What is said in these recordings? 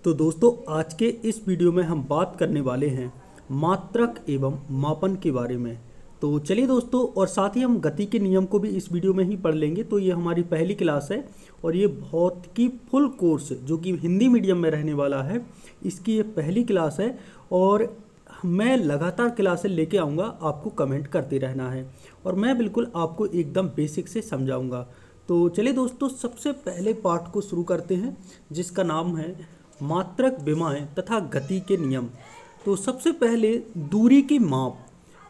तो दोस्तों आज के इस वीडियो में हम बात करने वाले हैं मात्रक एवं मापन के बारे में। तो चलिए दोस्तों, और साथ ही हम गति के नियम को भी इस वीडियो में ही पढ़ लेंगे। तो ये हमारी पहली क्लास है और ये भौतिकी फुल कोर्स जो कि हिंदी मीडियम में रहने वाला है, इसकी ये पहली क्लास है और मैं लगातार क्लासें लेके आऊँगा। आपको कमेंट करते रहना है और मैं बिल्कुल आपको एकदम बेसिक से समझाऊँगा। तो चलिए दोस्तों, सबसे पहले पार्ट को शुरू करते हैं जिसका नाम है मात्रक विमाएं तथा गति के नियम। तो सबसे पहले दूरी की माप,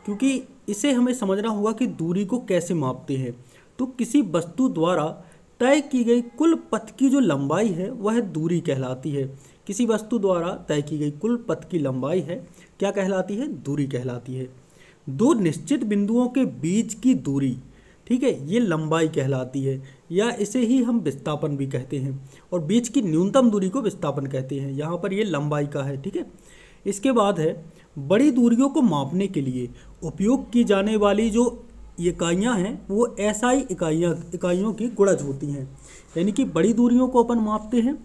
क्योंकि इसे हमें समझना होगा कि दूरी को कैसे मापते हैं। तो किसी वस्तु द्वारा तय की गई कुल पथ की जो लंबाई है वह दूरी कहलाती है। किसी वस्तु द्वारा तय की गई कुल पथ की लंबाई है क्या कहलाती है? दूरी कहलाती है। दो निश्चित बिंदुओं के बीच की दूरी, ठीक है, ये लंबाई कहलाती है, या इसे ही हम विस्थापन भी कहते हैं। और बीच की न्यूनतम दूरी को विस्थापन कहते हैं। यहाँ पर ये लंबाई का है, ठीक है। इसके बाद है बड़ी दूरियों को मापने के लिए उपयोग की जाने वाली जो इकाइयाँ हैं वो एसआई इकाइयों की गुणज होती हैं। यानी कि बड़ी दूरियों को अपन मापते हैं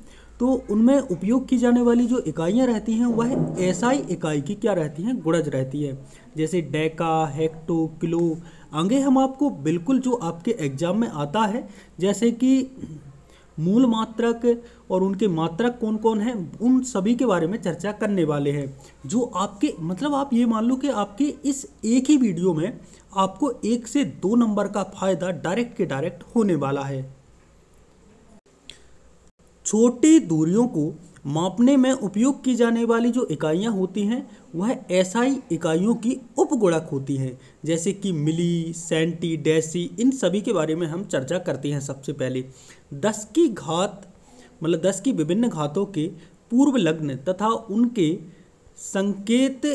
तो उनमें उपयोग की जाने वाली जो इकाइयाँ रहती हैं वह एसआई इकाई की क्या रहती हैं? गुणज रहती है। जैसे डेका, हेक्टो, किलो, आगे हम आपको बिल्कुल जो आपके एग्जाम में आता है, जैसे कि मूल मात्रक और उनके मात्रक कौन कौन हैं, उन सभी के बारे में चर्चा करने वाले हैं। जो आपके मतलब आप ये मान लो कि आपके इस एक ही वीडियो में आपको 1 से 2 नंबर का फायदा डायरेक्ट के डायरेक्ट होने वाला है। छोटी दूरियों को मापने में उपयोग की जाने वाली जो इकाइयाँ होती हैं वह एसआई इकाइयों की उपगुणक होती हैं। जैसे कि मिली, सेंटी, डेसी, इन सभी के बारे में हम चर्चा करते हैं। सबसे पहले 10 की घात मतलब 10 की विभिन्न घातों के पूर्व लग्न तथा उनके संकेत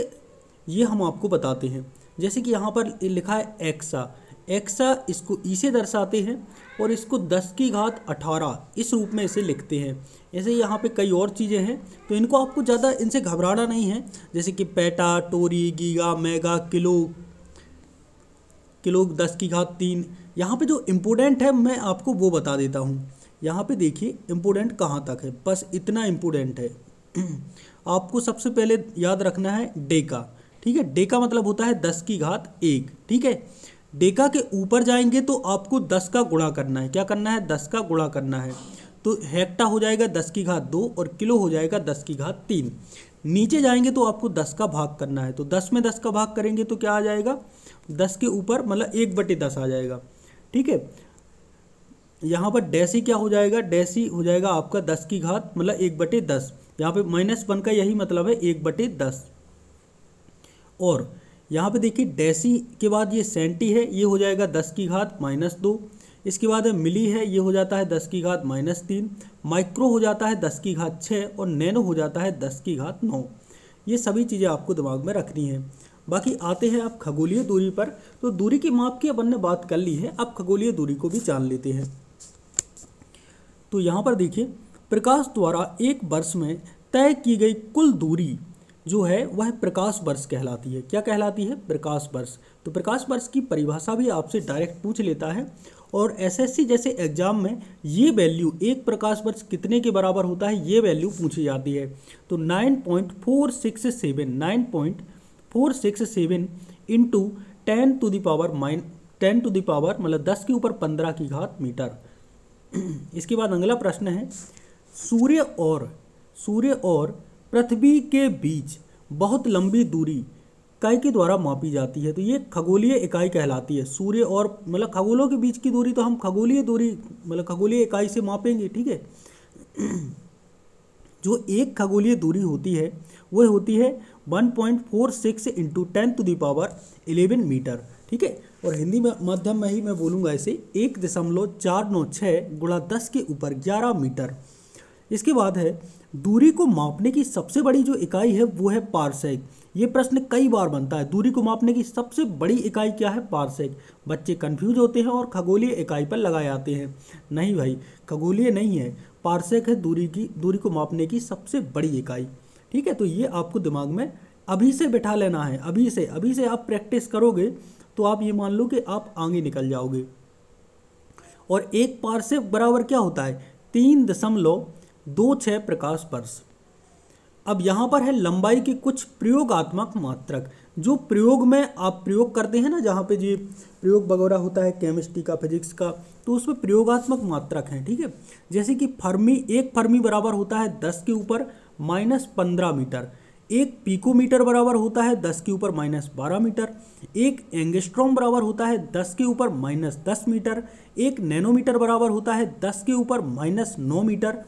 ये हम आपको बताते हैं। जैसे कि यहाँ पर लिखा है एक्सा, एक्सा इसको ई से दर्शाते हैं और इसको 10 की घात 18 इस रूप में इसे लिखते हैं। ऐसे यहाँ पे कई और चीज़ें हैं तो इनको आपको ज़्यादा इनसे घबराना नहीं है। जैसे कि peta, tera, giga, mega, kilo, kilo 10 की घात 3। यहाँ पे जो इम्पोर्टेंट है मैं आपको वो बता देता हूँ। यहाँ पे देखिए इम्पोर्टेंट कहाँ तक है, बस इतना इम्पोर्टेंट है। आपको सबसे पहले याद रखना है डेका, ठीक है। डेका मतलब होता है 10 की घात 1, ठीक है। डेका के ऊपर जाएंगे तो आपको 10 का गुणा करना है। क्या करना है? 10 का गुणा करना है। तो हेक्टा हो जाएगा 10 की घात 2 और किलो हो जाएगा 10 की घात 3। नीचे जाएंगे तो आपको 10 का भाग करना है। तो 10 में 10 का भाग करेंगे तो क्या आ जाएगा? 10 के ऊपर मतलब 1/10 आ जाएगा, ठीक है। यहाँ पर डेसी क्या हो जाएगा? डेसी हो जाएगा आपका 10 की घात मतलब 1/10। यहाँ पे -1 का यही मतलब है 1/10। और यहाँ पे देखिए डेसी के बाद ये सेंटी है, ये हो जाएगा 10 की घात -2। इसके बाद मिली है, ये हो जाता है 10 की घात -3। माइक्रो हो जाता है 10 की घात 6 और नैनो हो जाता है 10 की घात 9। ये सभी चीज़ें आपको दिमाग में रखनी है। बाकी आते हैं आप खगोलीय दूरी पर। तो दूरी की माप की अपन ने बात कर ली है, अब खगोलीय दूरी को भी जान लेते हैं। तो यहाँ पर देखिए प्रकाश द्वारा एक वर्ष में तय की गई कुल दूरी जो है वह प्रकाश वर्ष कहलाती है। क्या कहलाती है? प्रकाश वर्ष। तो प्रकाश वर्ष की परिभाषा भी आपसे डायरेक्ट पूछ लेता है और एसएससी जैसे एग्जाम में ये वैल्यू, एक प्रकाश वर्ष कितने के बराबर होता है, ये वैल्यू पूछी जाती है। तो 9.467 इंटू 10 टू द पावर मतलब 10 के ऊपर 15 की घात मीटर। इसके बाद अगला प्रश्न है सूर्य और पृथ्वी के बीच बहुत लंबी दूरी इकाई के द्वारा मापी जाती है। तो ये खगोलीय इकाई कहलाती है। सूर्य और मतलब खगोलों के बीच की दूरी तो हम खगोलीय दूरी मतलब खगोलीय इकाई से मापेंगे, ठीक है। जो एक खगोलीय दूरी होती है वह होती है 1.46 into 10 to the power 11 metre, ठीक है। और हिंदी में माध्यम में ही मैं बोलूँगा इसे 1.496 गुणा 10 के ऊपर 11 मीटर। इसके बाद है दूरी को मापने की सबसे बड़ी जो इकाई है वो है पारसेक। ये प्रश्न कई बार बनता है, दूरी को मापने की सबसे बड़ी इकाई क्या है? पारसेक। बच्चे कंफ्यूज होते हैं और खगोलीय इकाई पर लगाए आते हैं। नहीं भाई, खगोलीय नहीं है, पारसेक है दूरी को मापने की सबसे बड़ी इकाई, ठीक है। तो ये आपको दिमाग में अभी से बिठा लेना है। अभी से आप प्रैक्टिस करोगे तो आप ये मान लो कि आप आगे निकल जाओगे। और एक पारसेक बराबर क्या होता है? 3.26 प्रकाश वर्ष। अब यहाँ पर है लंबाई के कुछ प्रयोगात्मक मात्रक, जो प्रयोग में आप प्रयोग करते हैं ना, जहाँ पे जी प्रयोग वगैरह होता है केमिस्ट्री का, फिजिक्स का, तो उसमें प्रयोगात्मक मात्रक हैं, ठीक है। जैसे कि एक फर्मी बराबर होता है 10 के ऊपर -15 मीटर, एक पिकोमीटर बराबर होता है 10 के ऊपर -12 मीटर, एक एंगस्ट्रॉम बराबर होता है 10 के ऊपर -10 मीटर, एक नैनोमीटर बराबर होता है 10 के ऊपर -9 मीटर,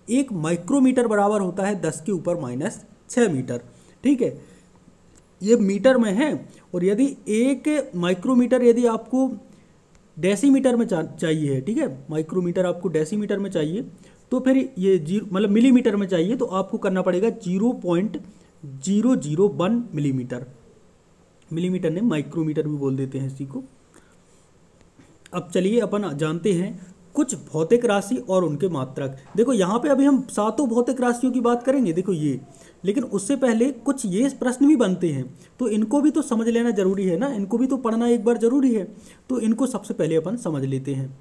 एक माइक्रोमीटर बराबर होता है 10 के ऊपर -6 मीटर, ठीक है। ये मीटर में है। और यदि एक माइक्रोमीटर यदि आपको डेसीमीटर में चाहिए है, ठीक है, माइक्रोमीटर आपको डेसीमीटर में चाहिए, तो फिर ये मतलब मिलीमीटर में चाहिए, तो आपको करना पड़ेगा 0.001 मिलीमीटर। मिलीमीटर ने माइक्रोमीटर भी बोल देते हैं इसी को। अब चलिए अपन जानते हैं कुछ भौतिक राशि और उनके मात्रक। देखो यहाँ पे अभी हम 7 भौतिक राशियों की बात करेंगे, देखो ये, लेकिन उससे पहले कुछ ये प्रश्न भी बनते हैं, तो इनको भी तो समझ लेना जरूरी है ना, इनको भी तो पढ़ना एक बार जरूरी है, तो इनको सबसे पहले अपन समझ लेते हैं।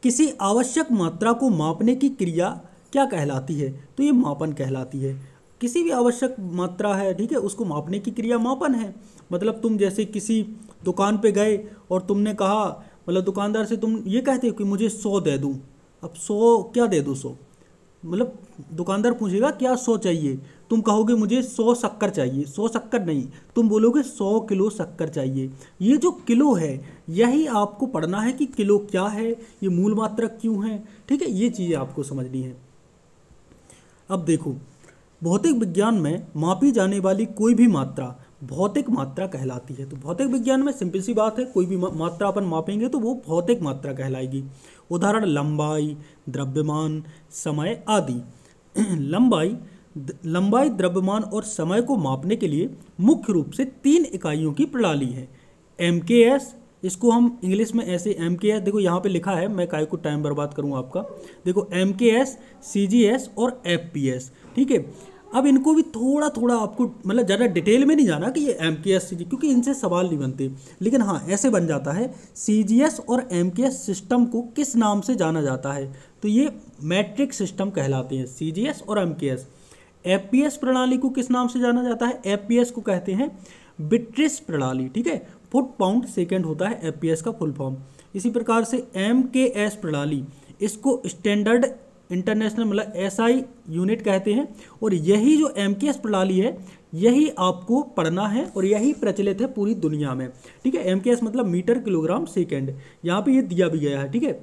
किसी आवश्यक मात्रा को मापने की क्रिया क्या कहलाती है? तो ये मापन कहलाती है। किसी भी आवश्यक मात्रा है, ठीक है, उसको मापने की क्रिया मापन है। मतलब तुम जैसे किसी दुकान पे गए और तुमने कहा, मतलब दुकानदार से तुम ये कहते हो कि मुझे 100 दे दूं। अब 100 क्या दे दूं? 100 मतलब दुकानदार पूछेगा क्या 100 चाहिए, तुम कहोगे मुझे 100 शक्कर चाहिए। 100 शक्कर नहीं, तुम बोलोगे 100 किलो शक्कर चाहिए। ये जो किलो है, यही आपको पढ़ना है कि किलो क्या है, ये मूल मात्रक क्यों है, ठीक है, ये चीज़ें आपको समझनी है। अब देखो, भौतिक विज्ञान में मापी जाने वाली कोई भी मात्रा भौतिक मात्रा कहलाती है। तो भौतिक विज्ञान में सिंपल सी बात है, कोई भी मात्रा अपन मापेंगे तो वो भौतिक मात्रा कहलाएगी। उदाहरण लंबाई, द्रव्यमान, समय आदि। लंबाई, द्रव्यमान और समय को मापने के लिए मुख्य रूप से 3 इकाइयों की प्रणाली है। MKS, इसको हम इंग्लिश में ऐसे MKS, देखो यहाँ पे लिखा है, मैं काय को टाइम बर्बाद करूँ आपका। देखो MKS, CGS और FPS, ठीक है। अब इनको भी थोड़ा थोड़ा आपको मतलब ज़्यादा डिटेल में नहीं जाना कि ये MKS CGS, क्योंकि इनसे सवाल नहीं बनते, लेकिन हाँ ऐसे बन जाता है। CGS और MKS सिस्टम को किस नाम से जाना जाता है? तो ये मैट्रिक सिस्टम कहलाते हैं, CGS और MKS। FPS प्रणाली को किस नाम से जाना जाता है? FPS को कहते हैं बिट्रिस प्रणाली, ठीक है। फुट पाउंड सेकेंड होता है FPS का फुल फॉर्म। इसी प्रकार से MKS प्रणाली, इसको स्टैंडर्ड इंटरनेशनल मतलब SI यूनिट कहते हैं। और यही जो MKS प्रणाली है, यही आपको पढ़ना है और यही प्रचलित है पूरी दुनिया में, ठीक है। MKS मतलब मीटर किलोग्राम सेकेंड, यहाँ पे ये दिया भी गया है, ठीक है।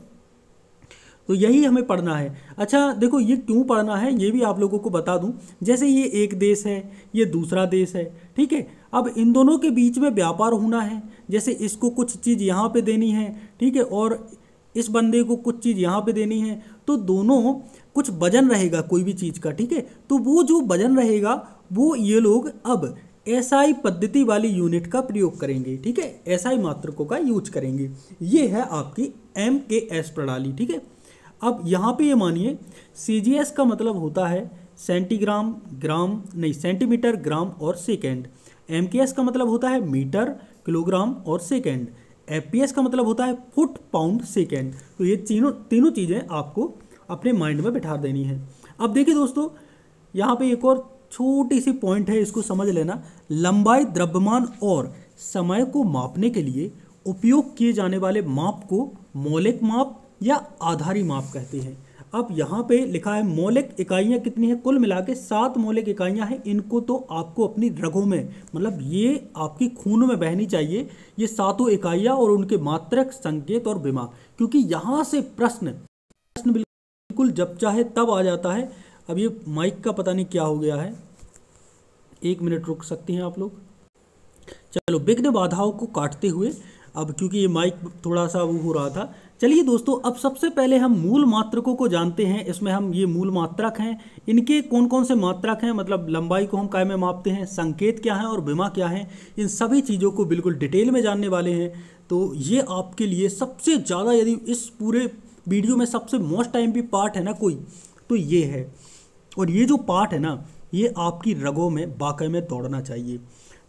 तो यही हमें पढ़ना है। अच्छा देखो, ये क्यों पढ़ना है ये भी आप लोगों को बता दूं। जैसे ये एक देश है, ये दूसरा देश है, ठीक है। अब इन दोनों के बीच में व्यापार होना है, जैसे इसको कुछ चीज़ यहाँ पे देनी है, ठीक है, और इस बंदे को कुछ चीज़ यहाँ पे देनी है, तो दोनों कुछ वजन रहेगा कोई भी चीज़ का, ठीक है। तो वो जो वजन रहेगा वो ये लोग अब SI पद्धति वाली यूनिट का प्रयोग करेंगे, ठीक है, SI मात्रकों का यूज करेंगे। ये है आपकी MKS प्रणाली, ठीक है। अब यहाँ पे ये मानिए CGS का मतलब होता है सेंटीग्राम, ग्राम नहीं, सेंटीमीटर, ग्राम और सेकेंड। MKS का मतलब होता है मीटर, किलोग्राम और सेकेंड। FPS का मतलब होता है फुट, पाउंड, सेकेंड। तो ये तीनों चीज़ें आपको अपने माइंड में बैठा देनी है। अब देखिए दोस्तों, यहाँ पे एक और छोटी सी पॉइंट है, इसको समझ लेना। लंबाई, द्रव्यमान और समय को मापने के लिए उपयोग किए जाने वाले माप को मौलिक माप या आधारी माप कहते हैं। अब यहाँ पे लिखा है मौलिक इकाइयाँ कितनी है, कुल मिला के 7 मौलिक इकाइयाँ हैं। इनको तो आपको अपनी रगों में, मतलब ये आपकी खून में बहनी चाहिए, ये 7 इकाइयाँ और उनके मात्रक, संकेत और विमा, क्योंकि यहाँ से प्रश्न बिल्कुल जब चाहे तब आ जाता है। अब ये माइक का पता नहीं क्या हो गया है, 1 मिनट रुक सकते हैं आप लोग। चलो, विघ्न बाधाओं को काटते हुए, अब क्योंकि ये माइक थोड़ा सा वो हो रहा था। चलिए दोस्तों, अब सबसे पहले हम मूल मात्रकों को जानते हैं। इसमें हम ये मूल मात्रक हैं, इनके कौन कौन से मात्रक हैं, मतलब लंबाई को हम काय में मापते हैं, संकेत क्या है और विमा क्या है, इन सभी चीज़ों को बिल्कुल डिटेल में जानने वाले हैं। तो ये आपके लिए सबसे ज़्यादा, यदि इस पूरे वीडियो में सबसे मोस्ट टाइम भी पार्ट है ना कोई, तो ये है। और ये जो पार्ट है ना, ये आपकी रगों में वाकई में दौड़ना चाहिए।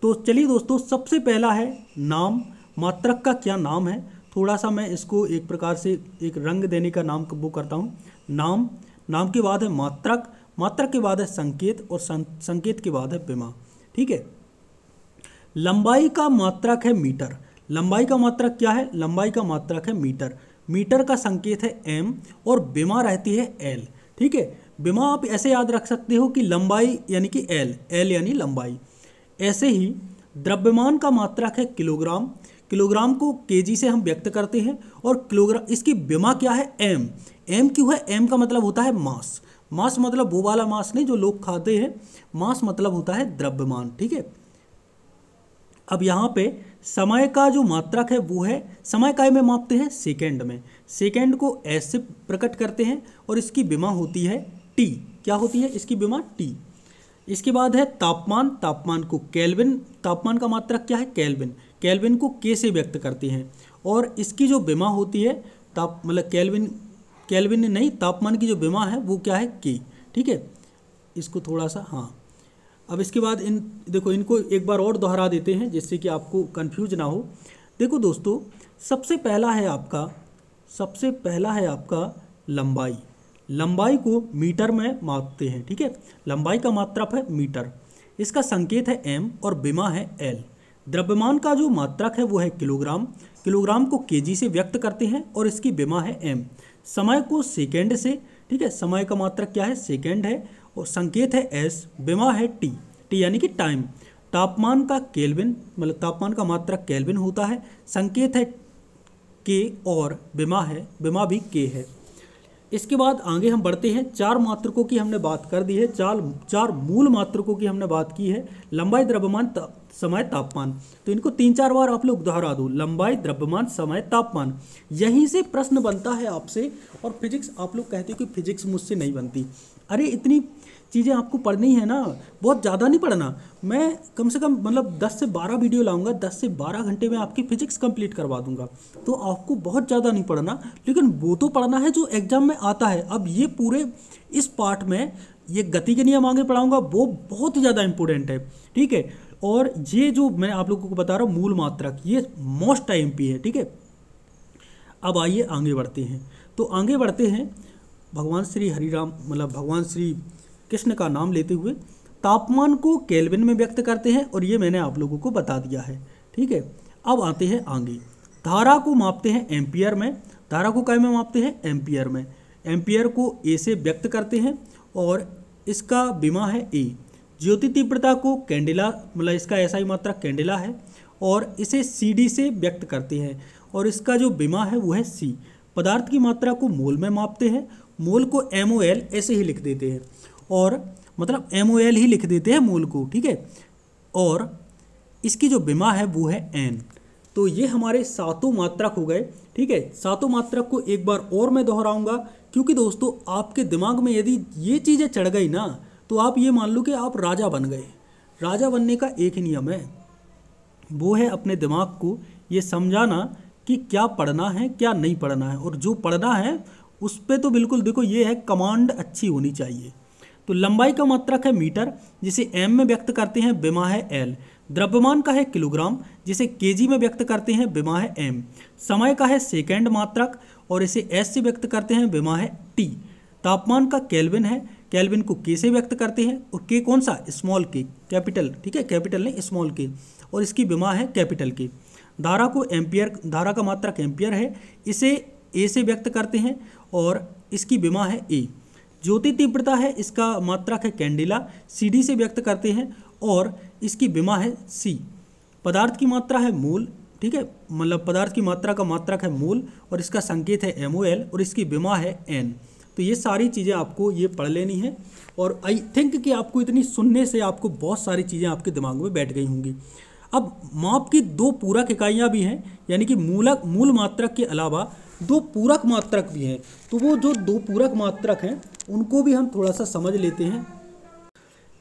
तो चलिए दोस्तों, सबसे पहला है नाम। मात्रक का क्या नाम है, थोड़ा सा मैं इसको एक प्रकार से एक रंग देने का नाम वो करता हूँ। नाम के बाद है मात्रक, मात्रक के बाद है संकेत और संकेत के बाद है विमा। ठीक है। लंबाई का मात्रक है मीटर। लंबाई का मात्रक क्या है? लंबाई का मात्रक है मीटर। मीटर का संकेत है m और विमा रहती है l। ठीक है। विमा आप ऐसे याद रख सकते हो कि लंबाई यानी कि l यानी लंबाई। ऐसे ही द्रव्यमान का मात्रक है किलोग्राम। किलोग्राम को केजी से हम व्यक्त करते हैं और किलोग्राम, इसकी विमा क्या है? m। m क्यों है? m का मतलब होता है मास। मास मतलब वो वाला मास नहीं जो लोग खाते हैं, मास मतलब होता है द्रव्यमान। ठीक है। अब यहाँ पे समय का जो मात्रक है वो है, समय काय में मापते हैं? सेकंड में। सेकंड को एस से प्रकट करते हैं और इसकी विमा होती है टी। क्या होती है इसकी विमा? टी। इसके बाद है तापमान। तापमान को केल्विन, तापमान का मात्रक क्या है? केल्विन। केल्विन को के से व्यक्त करते हैं और इसकी जो विमा होती है मतलब केल्विन नहीं, तापमान की जो विमा है वो क्या है? के। ठीक है। इसको थोड़ा सा, हाँ। अब इसके बाद देखो इनको एक बार और दोहरा देते हैं जिससे कि आपको कंफ्यूज ना हो। देखो दोस्तों, सबसे पहला है आपका लंबाई। लंबाई को मीटर में मापते हैं। ठीक है। लंबाई का मात्रक है मीटर, इसका संकेत है m और विमा है l। द्रव्यमान का जो मात्रक है वो है किलोग्राम। किलोग्राम को केजी से व्यक्त करते हैं और इसकी विमा है m। समय को सेकेंड से, ठीक है, समय का मात्रक क्या है? सेकेंड है और संकेत है s, विमा है t। t यानी कि टाइम। तापमान का केल्विन, मतलब तापमान का मात्रक केल्विन होता है, संकेत है k और विमा भी k है। इसके बाद आगे हम बढ़ते हैं। चार मात्रकों की हमने बात कर दी है, चार मूल मात्रकों की हमने बात की है। लंबाई, द्रव्यमान, समय, तापमान। तो इनको 3-4 बार आप लोग दोहरा दो। लंबाई, द्रव्यमान, समय, तापमान। यहीं से प्रश्न बनता है आपसे। और फिजिक्स, आप लोग कहते हो कि फिजिक्स मुझसे नहीं बनती। अरे इतनी चीज़ें आपको पढ़नी है ना, बहुत ज़्यादा नहीं पढ़ना। मैं कम से कम मतलब 10 से 12 वीडियो लाऊंगा, 10 से 12 घंटे में आपकी फिजिक्स कंप्लीट करवा दूंगा। तो आपको बहुत ज़्यादा नहीं पढ़ना, लेकिन वो तो पढ़ना है जो एग्जाम में आता है। अब ये पूरे इस पार्ट में ये गति के नियम आगे पढ़ाऊंगा, वो बहुत ही ज़्यादा इंपॉर्टेंट है। ठीक है। और ये जो मैं आप लोगों को बता रहा हूँ मूल मात्रक, ये मोस्ट IMP है। ठीक है। अब आइए आगे बढ़ते हैं। तो आगे बढ़ते हैं, भगवान श्री हरिराम मतलब भगवान श्री कृष्ण का नाम लेते हुए तापमान को केल्विन में व्यक्त करते हैं और ये मैंने आप लोगों को बता दिया है। ठीक है। अब आते हैं आगे। धारा को मापते हैं एम्पियर में। धारा को काय में मापते हैं? एम्पियर में। एम्पियर को ए से व्यक्त करते हैं और इसका विमा है ए। ज्योति तीव्रता को कैंडेला, मतलब इसका SI मात्रक कैंडेला है और इसे CD से व्यक्त करते हैं और इसका जो विमा है वो है C। पदार्थ की मात्रा को मोल में मापते हैं। मोल को MOL ऐसे ही लिख देते हैं, और मतलब MOL ही लिख देते हैं मोल को। ठीक है। और इसकी जो विमा है वो है N। तो ये हमारे 7 मात्रक हो गए। ठीक है। 7 मात्रक को एक बार और मैं दोहराऊंगा, क्योंकि दोस्तों आपके दिमाग में यदि ये चीज़ें चढ़ गई ना, तो आप ये मान लो कि आप राजा बन गए। राजा बनने का एक ही नियम है, वो है अपने दिमाग को ये समझाना कि क्या पढ़ना है क्या नहीं पढ़ना है, और जो पढ़ना है उस पर तो बिल्कुल देखो ये है, कमांड अच्छी होनी चाहिए। तो लंबाई का मात्रक है मीटर, जिसे m में व्यक्त करते हैं, विमा है l। द्रव्यमान का है किलोग्राम, जिसे kg में व्यक्त करते हैं, विमा है m। समय का है सेकंड मात्रक और इसे s से व्यक्त करते हैं, विमा है t। तापमान का केल्विन है, केल्विन को k से व्यक्त करते हैं और k कौन सा? Small k, capital. ठीक है। कैपिटल नहीं, स्मॉल k, और इसकी विमा है कैपिटल k। धारा को एम्पियर, धारा का मात्रक एम्पियर है, इसे a से व्यक्त करते हैं और इसकी विमा है a। ज्योति तीव्रता है, इसका मात्रक है कैंडेला, CD से व्यक्त करते हैं और इसकी विमा है C। पदार्थ की मात्रा है मोल। ठीक है। मतलब पदार्थ की मात्रा का मात्रक है मोल और इसका संकेत है MOL और इसकी विमा है N। तो ये सारी चीज़ें आपको ये पढ़ लेनी है, और आई थिंक कि आपको इतनी सुनने से आपको बहुत सारी चीज़ें आपके दिमाग में बैठ गई होंगी। अब माप की 2 पूरक इकाइयाँ भी हैं, यानी कि मूल मात्रक के अलावा 2 पूरक मात्रक भी हैं। तो वो जो 2 पूरक मात्रक हैं उनको भी हम थोड़ा सा समझ लेते हैं।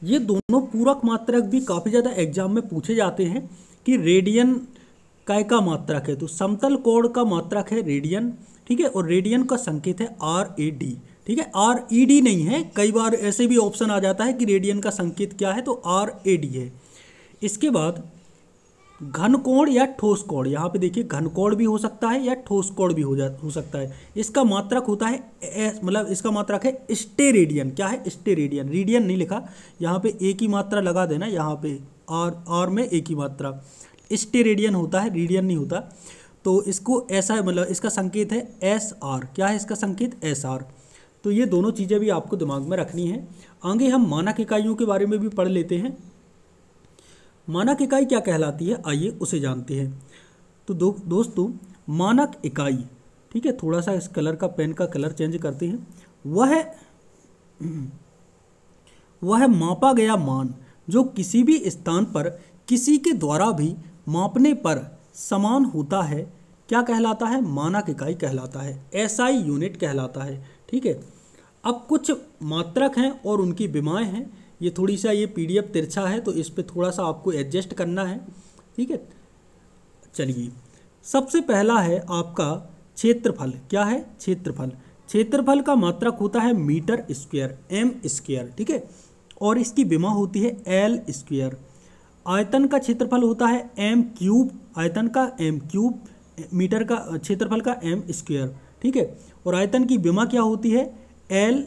ये दोनों पूरक मात्रक भी काफ़ी ज़्यादा एग्जाम में पूछे जाते हैं कि रेडियन काय का मात्रक है, तो समतल कोण का मात्रक है रेडियन। ठीक है। और रेडियन का संकेत है RAD। ठीक है। RED नहीं है, कई बार ऐसे भी ऑप्शन आ जाता है कि रेडियन का संकेत क्या है, तो RAD है। इसके बाद घन कोण या ठोस कोण, यहाँ पे देखिए घन कोण भी हो सकता है या ठोस कोण भी हो सकता है। इसका मात्रक होता है मतलब इसका मात्रक है स्टेरेडियन। क्या है? स्टेरेडियन। रेडियन नहीं लिखा, यहाँ पे एक ही मात्रा लगा देना, यहाँ पे आर में एक ही मात्रा। स्टेरेडियन होता है, रेडियन नहीं होता। तो इसको ऐसा मतलब इसका संकेत है एस आर। क्या है इसका संकेत? S R. तो ये दोनों चीज़ें भी आपको दिमाग में रखनी है। आगे हम मानक इकाइयों के बारे में भी पढ़ लेते हैं। मानक इकाई क्या कहलाती है, आइए उसे जानते हैं। तो दोस्तों मानक इकाई, ठीक है, थोड़ा सा इस कलर का पेन का कलर चेंज करते हैं। वह मापा गया मान जो किसी भी स्थान पर किसी के द्वारा भी मापने पर समान होता है, क्या कहलाता है? मानक इकाई कहलाता है, एसआई यूनिट कहलाता है। ठीक है, अब कुछ मात्रक हैं और उनकी विमाएँ हैं। ये थोड़ी सा ये पीडीएफ तिरछा है तो इस पे थोड़ा सा आपको एडजस्ट करना है। ठीक है, चलिए सबसे पहला है आपका क्षेत्रफल। क्या है? क्षेत्रफल। क्षेत्रफल का मात्रक होता है मीटर स्क्वायर, एम स्क्वायर। ठीक है, और इसकी विमा होती है एल स्क्वायर। आयतन का क्षेत्रफल होता है एम क्यूब, आयतन का एम क्यूब, मीटर का क्षेत्रफल का एम स्क्वायर। ठीक है, और आयतन की विमा क्या होती है? L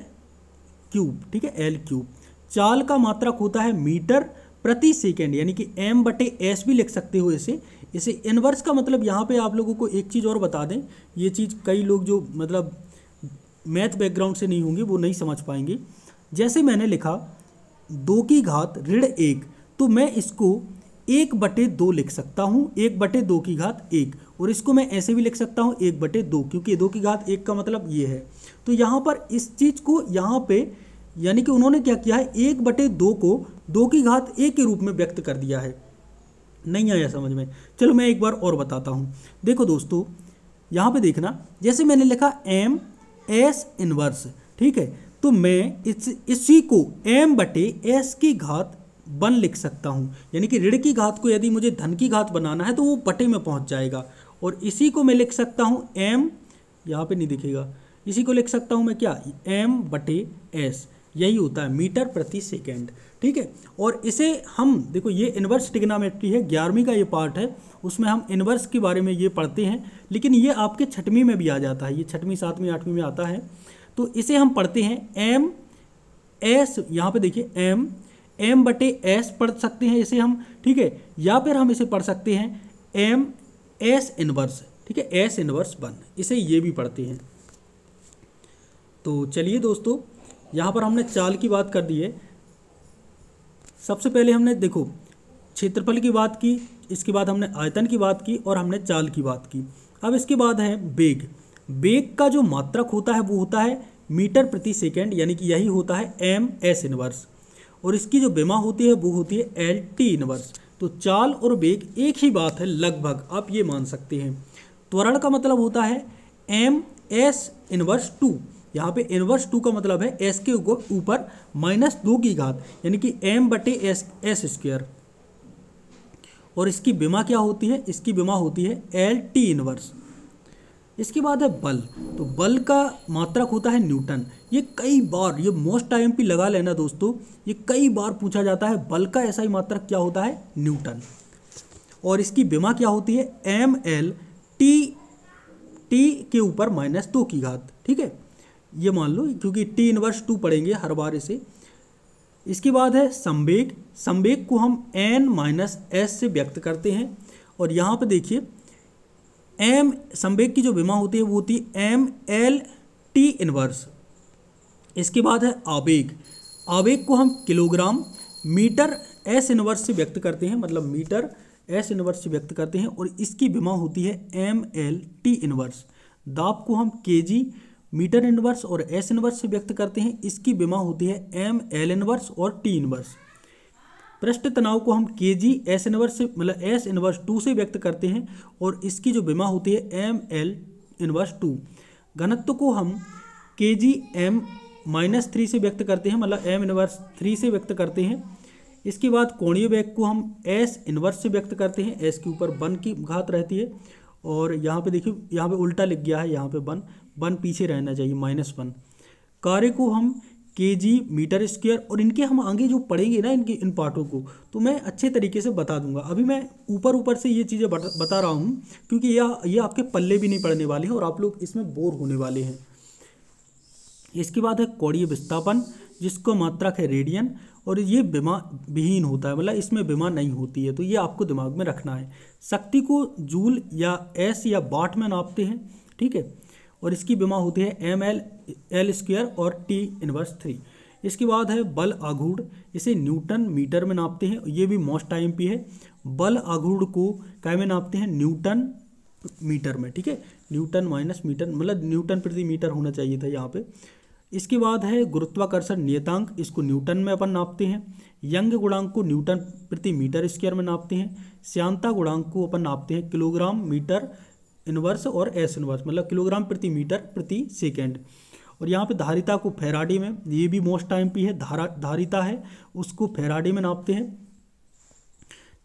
cube. ठीक है, एल क्यूब। चाल का मात्रक होता है मीटर प्रति सेकेंड, यानी कि एम बटे एस भी लिख सकते हो इसे इनवर्स का मतलब यहाँ पे आप लोगों को एक चीज़ और बता दें, ये चीज़ कई लोग जो मतलब मैथ बैकग्राउंड से नहीं होंगे वो नहीं समझ पाएंगे। जैसे मैंने लिखा 2 की घात ऋण 1, तो मैं इसको 1/2 लिख सकता हूँ, 1/2 की घात 1, और इसको मैं ऐसे भी लिख सकता हूँ 1/2, क्योंकि 2 की घात 1 का मतलब ये है। तो यहाँ पर इस चीज़ को यहाँ पे यानी कि उन्होंने क्या किया है, 1/2 को 2 की घात 1 के रूप में व्यक्त कर दिया है। नहीं आया समझ में? चलो मैं एक बार और बताता हूँ। देखो दोस्तों यहाँ पे देखना, जैसे मैंने लिखा एम एस इनवर्स। ठीक है, तो मैं इसी को m/s की घात 1 लिख सकता हूँ, यानी कि ऋण की घात को यदि मुझे धन की घात बनाना है तो वो बटे में पहुँच जाएगा। और इसी को मैं लिख सकता हूँ m, यहाँ पे नहीं दिखेगा, इसी को लिख सकता हूँ मैं क्या, m/s। यही होता है मीटर प्रति सेकेंड। ठीक है, और इसे हम देखो ये इनवर्स ट्रिग्नोमेट्री है, 11वीं का ये पार्ट है, उसमें हम इनवर्स के बारे में ये पढ़ते हैं, लेकिन ये आपके 6वीं में भी आ जाता है, ये 6वीं 7वीं 8वीं में आता है। तो इसे हम पढ़ते हैं एम एस, यहाँ पे देखिए m/s पढ़ सकते हैं इसे हम। ठीक है, या फिर हम इसे पढ़ सकते हैं एम एस इनवर्स। ठीक है, एस इनवर्स 1, इसे ये भी पढ़ते हैं। तो चलिए दोस्तों यहाँ पर हमने चाल की बात कर दी है। सबसे पहले हमने देखो क्षेत्रफल की बात की, इसके बाद हमने आयतन की बात की और हमने चाल की बात की। अब इसके बाद है वेग। वेग का जो मात्रक होता है वो होता है मीटर प्रति सेकेंड, यानी कि यही होता है एम एस इनवर्स, और इसकी जो विमा होती है वो होती है एल टी इनवर्स। तो चाल और वेग एक ही बात है लगभग, आप ये मान सकते हैं। त्वरण का मतलब होता है एम एस इनवर्स 2, यहाँ पे इनवर्स 2 का मतलब है एस के ऊपर -2 की घात, यानी कि m/s स्क्वायर। और इसकी विमा क्या होती है? इसकी विमा होती है एल टी इनवर्स। इसके बाद है बल। तो बल का मात्रक होता है न्यूटन। ये कई बार, ये मोस्ट IMP लगा लेना दोस्तों, ये कई बार पूछा जाता है, बल का ऐसा ही मात्रक क्या होता है? न्यूटन। और इसकी विमा क्या होती है? ml t के ऊपर -2 की घात। ठीक है, ये मान लो, क्योंकि t इनवर्स 2 पढ़ेंगे हर बार इसे। इसके बाद है संवेग। संवेग को हम n-s से व्यक्त करते हैं, और यहाँ पे देखिए संवेग की जो विमा होती है वो होती है ml/t इनवर्स। इसके बाद है आवेग। आवेग को हम किलोग्राम मीटर s इनवर्स से व्यक्त करते हैं, मतलब मीटर s इनवर्स से व्यक्त करते हैं, और इसकी विमा होती है ml/t इनवर्स। दाब को हम kg मीटर इनवर्स और s इनवर्स से व्यक्त करते हैं, इसकी विमा होती है ml इनवर्स और t इनवर्स। पृष्ठ तनाव को हम kg s इनवर्स से मतलब s इनवर्स 2 से व्यक्त करते हैं, और इसकी जो विमा होती है ml इनवर्स 2। घनत्व को हम kg m-3 से व्यक्त करते हैं, मतलब m इनवर्स 3 से व्यक्त करते हैं। इसके बाद कोणीय वेग को हम s इनवर्स से व्यक्त करते हैं, s के ऊपर 1 की घात रहती है, और यहाँ पे देखिए यहाँ पे उल्टा लिख गया है, यहाँ पे 1 पीछे रहना चाहिए, -1। कार्य को हम केजी, मीटर स्क्वायर, और इनके हम आगे जो पढ़ेंगे ना इनके इन पार्टों को, तो मैं अच्छे तरीके से बता दूंगा। अभी मैं ऊपर ऊपर से ये चीज़ें बता रहा हूँ क्योंकि ये आपके पल्ले भी नहीं पड़ने वाले हैं और आप लोग इसमें बोर होने वाले हैं। इसके बाद है कोणीय विस्थापन, जिसको मात्रक है रेडियन, और ये विहीन होता है, मतलब इसमें विमा नहीं होती है, तो ये आपको दिमाग में रखना है। शक्ति को जूल या एस या वाट में नापते हैं, ठीक है, और इसकी विमा होती है ml² और T−3। इसके बाद है बल आघूर्ण, इसे न्यूटन मीटर में नापते हैं, ये भी मोस्ट IMP है। बल आघूर्ण को क्या में नापते हैं? न्यूटन मीटर में, ठीक है, न्यूटन माइनस मीटर, मतलब न्यूटन प्रति मीटर होना चाहिए था यहाँ पे। इसके बाद है गुरुत्वाकर्षण नियतांक, इसको न्यूटन में अपन नापते हैं। यंग गुणांक को न्यूटन प्रति मीटर स्क्वायर में नापते हैं। श्यानता गुणांक को अपन नापते हैं किलोग्राम मीटर इनवर्स और एस इनवर्स, मतलब किलोग्राम प्रति मीटर प्रति सेकेंड। और यहाँ पे धारिता को फैराडे में, ये भी मोस्ट IMP है, धारिता है उसको फैराडे में नापते हैं।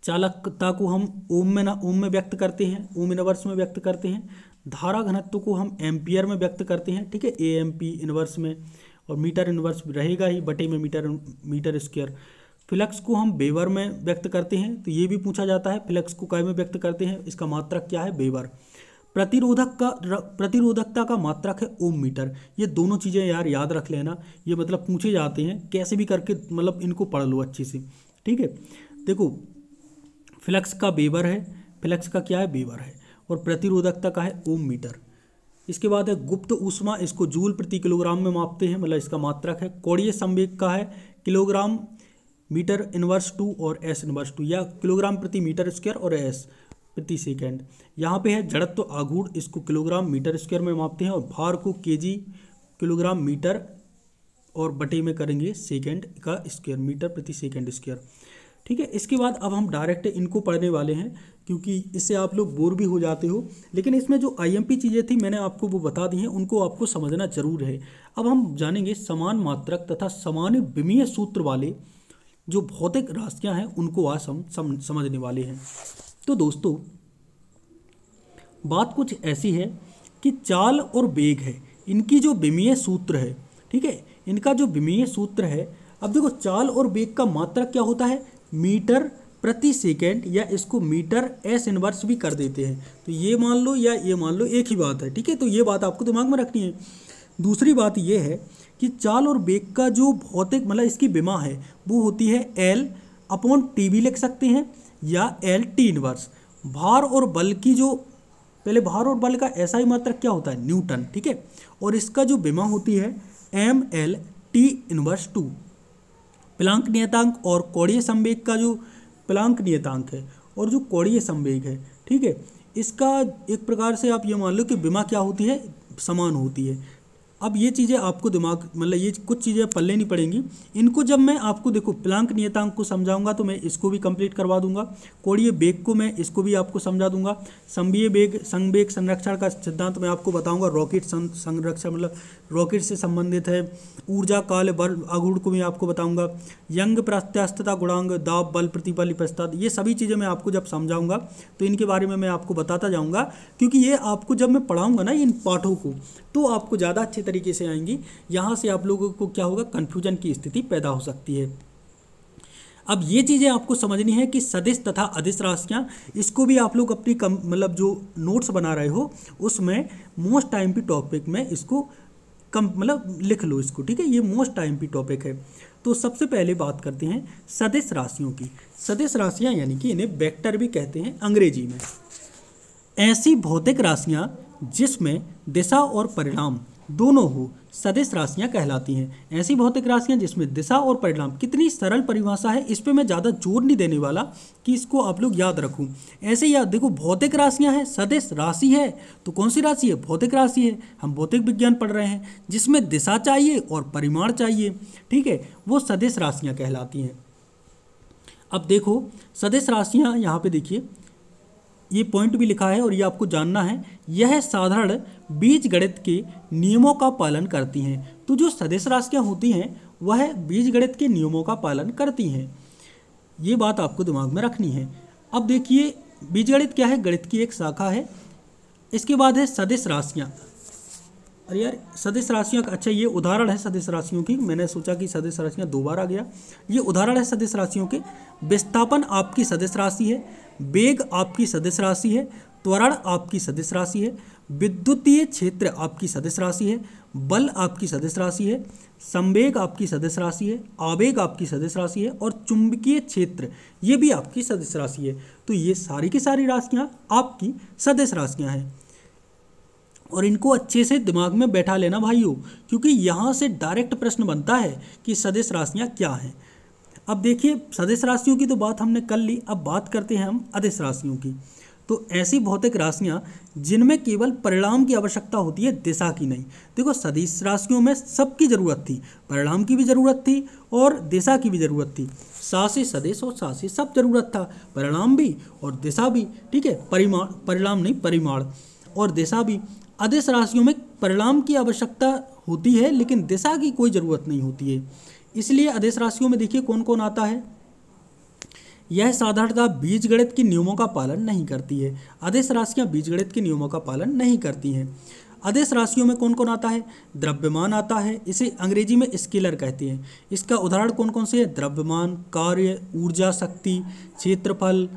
चालकता को हम ओम में व्यक्त करते हैं, ओम इनवर्स में व्यक्त करते हैं। धारा घनत्व को हम एम्पियर में व्यक्त करते हैं, ठीक है, AMP इनवर्स में, और मीटर इनवर्स रहेगा ही बटे में मीटर स्क्वायर। फ्लक्स को हम वेबर में व्यक्त करते हैं, तो ये भी पूछा जाता है, फ्लक्स को काय में व्यक्त करते हैं, इसका मात्रक क्या है? वेबर। प्रतिरोधकता का मात्रक है ओम मीटर। ये दोनों चीज़ें यार याद रख लेना, ये मतलब पूछे जाते हैं, कैसे भी करके मतलब इनको पढ़ लो अच्छे से, ठीक है। देखो फ्लक्स का वेबर है, फ्लक्स का क्या है? वेबर है, और प्रतिरोधकता का है ओम मीटर। इसके बाद है गुप्त ऊष्मा, इसको जूल प्रति किलोग्राम में मापते हैं, मतलब इसका मात्रक है। कोणीय संवेग का है किलोग्राम मीटर इनवर्स 2 और एस इनवर्स 2, या किलोग्राम प्रति मीटर स्क्वायर और एस प्रति सेकेंड। यहाँ पे है जड़त्व आघूर्ण, इसको किलोग्राम मीटर स्क्वायर में मापते हैं, और भार को केजी किलोग्राम मीटर और बटे में करेंगे सेकेंड का स्क्वायर, मीटर प्रति सेकेंड स्क्वायर, ठीक है। इसके बाद अब हम डायरेक्ट इनको पढ़ने वाले हैं, क्योंकि इससे आप लोग बोर भी हो जाते हो, लेकिन इसमें जो IMP चीज़ें थी मैंने आपको वो बता दी हैं, उनको आपको समझना जरूर है। अब हम जानेंगे समान मात्रक तथा समान विमीय सूत्र वाले जो भौतिक राशियाँ हैं, उनको आज हम समझने वाले हैं। तो दोस्तों बात कुछ ऐसी है कि चाल और वेग है, इनकी जो विमीय सूत्र है, ठीक है, इनका जो विमीय सूत्र है। अब देखो चाल और वेग का मात्रक क्या होता है? मीटर प्रति सेकेंड, या इसको मीटर एस इनवर्स भी कर देते हैं, तो ये मान लो या ये मान लो, एक ही बात है, ठीक है। तो ये बात आपको दिमाग में रखनी है। दूसरी बात ये है कि चाल और वेग का जो भौतिक मतलब इसकी विमा है वो होती है L/T भी लिख सकते हैं, या L/T−। भार और बल की जो पहले भार और बल का ऐसा ही मात्रक क्या होता है? न्यूटन, ठीक है, और इसका जो विमा होती है mL/T−2। प्लांक नियतांक और कोणीय संवेग का जो प्लांक नियतांक है और जो कोणीय संवेग है, ठीक है, इसका एक प्रकार से आप ये मान लो कि विमा क्या होती है? समान होती है। अब ये चीज़ें आपको दिमाग मतलब ये कुछ चीज़ें पल्ले नहीं पड़ेंगी, इनको जब मैं आपको देखो प्लांक नियतांक को समझाऊंगा तो मैं इसको भी कंप्लीट करवा दूंगा, कोणीय वेग को मैं इसको भी आपको समझा दूंगा, संवेग संरक्षण का सिद्धांत मैं आपको बताऊंगा, रॉकेट संरक्षण मतलब रॉकेट से संबंधित है, ऊर्जा काल बल आघूर्ण को मैं आपको बताऊंगा, यंग प्रत्यास्थता गुणांक, दाब बल प्रतिबल प्रस्ताव, ये सभी चीज़ें मैं आपको जब समझाऊंगा तो इनके बारे में मैं आपको बताता जाऊँगा, क्योंकि ये आपको जब मैं पढ़ाऊँगा ना इन पाठों को तो आपको ज़्यादा अच्छे तरीके से आएंगी। यहाँ से आप लोगों को क्या होगा? कन्फ्यूजन की स्थिति पैदा हो सकती है। अब ये चीज़ें आपको समझनी है कि सदिश तथा अदिश राशियाँ, इसको भी आप लोग अपनी मतलब जो नोट्स बना रहे हो उसमें मोस्ट IMP टॉपिक में इसको मतलब लिख लो इसको, ठीक है, ये मोस्ट IMP टॉपिक है। तो सबसे पहले बात करते हैं सदिश राशियों की। सदिश राशियाँ यानी कि इन्हें वेक्टर भी कहते हैं अंग्रेजी में। ऐसी भौतिक राशियाँ जिसमें दिशा और परिणाम दोनों हो सदिश राशियाँ कहलाती हैं। ऐसी भौतिक राशियाँ जिसमें दिशा और परिणाम, कितनी सरल परिभाषा है, इस पे मैं ज़्यादा जोर नहीं देने वाला कि इसको आप लोग याद रखूँ। ऐसे याद देखो, भौतिक राशियाँ हैं, सदिश राशि है तो कौन सी राशि है? भौतिक राशि है। हम भौतिक विज्ञान पढ़ रहे हैं, जिसमें दिशा चाहिए और परिमाण चाहिए, ठीक है, वो सदिश राशियाँ कहलाती हैं। अब देखो सदिश राशियाँ यहाँ पे देखिए, ये पॉइंट भी लिखा है और ये आपको जानना है, यह साधारण बीजगणित के नियमों का पालन करती हैं। तो जो सदिश राशियाँ होती हैं वह बीजगणित के नियमों का पालन करती हैं, ये बात आपको दिमाग में रखनी है। अब देखिए बीजगणित क्या है? गणित की एक शाखा है। इसके बाद है सदिश राशियाँ। अरे यार सदिश राशियों का, अच्छा ये उदाहरण है सदिश राशियों की, मैंने सोचा कि सदिश राशियाँ 2 बार आ गया। ये उदाहरण है सदिश राशियों के। विस्थापन आपकी सदिश राशि है, वेग आपकी सदिश राशि है, त्वरण आपकी सदिश राशि है, विद्युतीय क्षेत्र आपकी सदिश राशि है, बल आपकी सदिश राशि है, संवेग आपकी सदिश राशि है, आवेग आपकी सदिश राशि है और चुंबकीय क्षेत्र ये भी आपकी सदिश राशि है। तो ये सारी की सारी राशियाँ आपकी सदिश राशियाँ हैं और इनको अच्छे से दिमाग में बैठा लेना भाइयों, क्योंकि यहाँ से डायरेक्ट प्रश्न बनता है कि सदिश राशियाँ क्या हैं। अब देखिए सदिश राशियों की तो बात हमने कर ली, अब बात करते हैं हम अदिश राशियों की। तो ऐसी भौतिक राशियाँ जिनमें केवल परिणाम की आवश्यकता होती है, दिशा की नहीं। देखो सदिश राशियों में सबकी ज़रूरत थी, परिणाम की भी ज़रूरत थी और दिशा की भी ज़रूरत थी। सा से सदिश और सा से सब ज़रूरत था, परिणाम भी और दिशा भी, ठीक है। परिणाम नहीं, परिमाण और दिशा भी। अदिश राशियों में परिणाम की आवश्यकता होती है लेकिन दिशा की कोई ज़रूरत नहीं होती है। इसलिए अदिश राशियों में देखिए कौन कौन आता है। यह साधारणतः बीजगणित के नियमों का पालन नहीं करती है। अदिश राशियाँ बीजगणित के नियमों का पालन नहीं करती हैं। अदिश राशियों में कौन कौन आता है। द्रव्यमान आता है, इसे अंग्रेजी में स्केलर कहते हैं। इसका उदाहरण कौन कौन से है। द्रव्यमान, कार्य, ऊर्जा, शक्ति, क्षेत्रफल,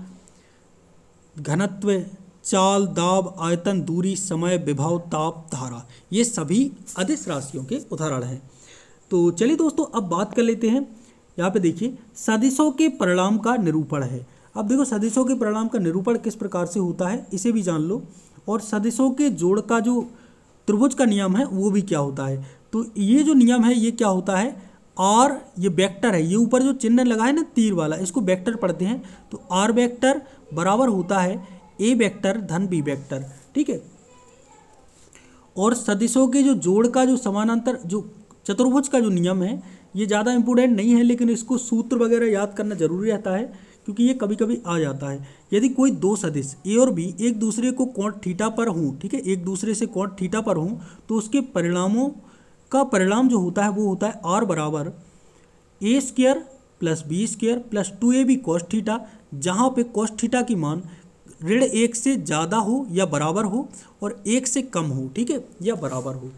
घनत्व, चाल, दाब, आयतन, दूरी, समय, विभव, ताप, धारा, ये सभी अदिश राशियों के उदाहरण हैं। तो चलिए दोस्तों अब बात कर लेते हैं। यहाँ पे देखिए सदिशों के परिणाम का निरूपण है। अब देखो सदिशों के परिणाम का निरूपण किस प्रकार से होता है इसे भी जान लो, और सदिशों के जोड़ का जो त्रिभुज का नियम है वो भी क्या होता है। तो ये जो नियम है ये क्या होता है, आर, ये वेक्टर है, ये ऊपर जो चिन्ह लगा है ना तीर वाला, इसको वेक्टर पढ़ते हैं। तो आर वेक्टर बराबर होता है ए वेक्टर धन बी वेक्टर, ठीक है। और सदिशों के जो जोड़ का जो समानांतर जो चतुर्भुज का जो नियम है ये ज़्यादा इंपॉर्टेंट नहीं है, लेकिन इसको सूत्र वगैरह याद करना जरूरी रहता है क्योंकि ये कभी कभी आ जाता है। यदि कोई दो सदिश ए और बी एक दूसरे को कोण थीटा पर हों, ठीक है, एक दूसरे से कोण थीटा पर हों, तो उसके परिणामों का परिणाम जो होता है वो होता है आर बराबर A square plus B square plus 2ab cos theta, जहाँ पे कॉस थीटा की मान ऋण 1 से ज़्यादा हो या बराबर हो और 1 से कम हो, ठीक है, या बराबर हो।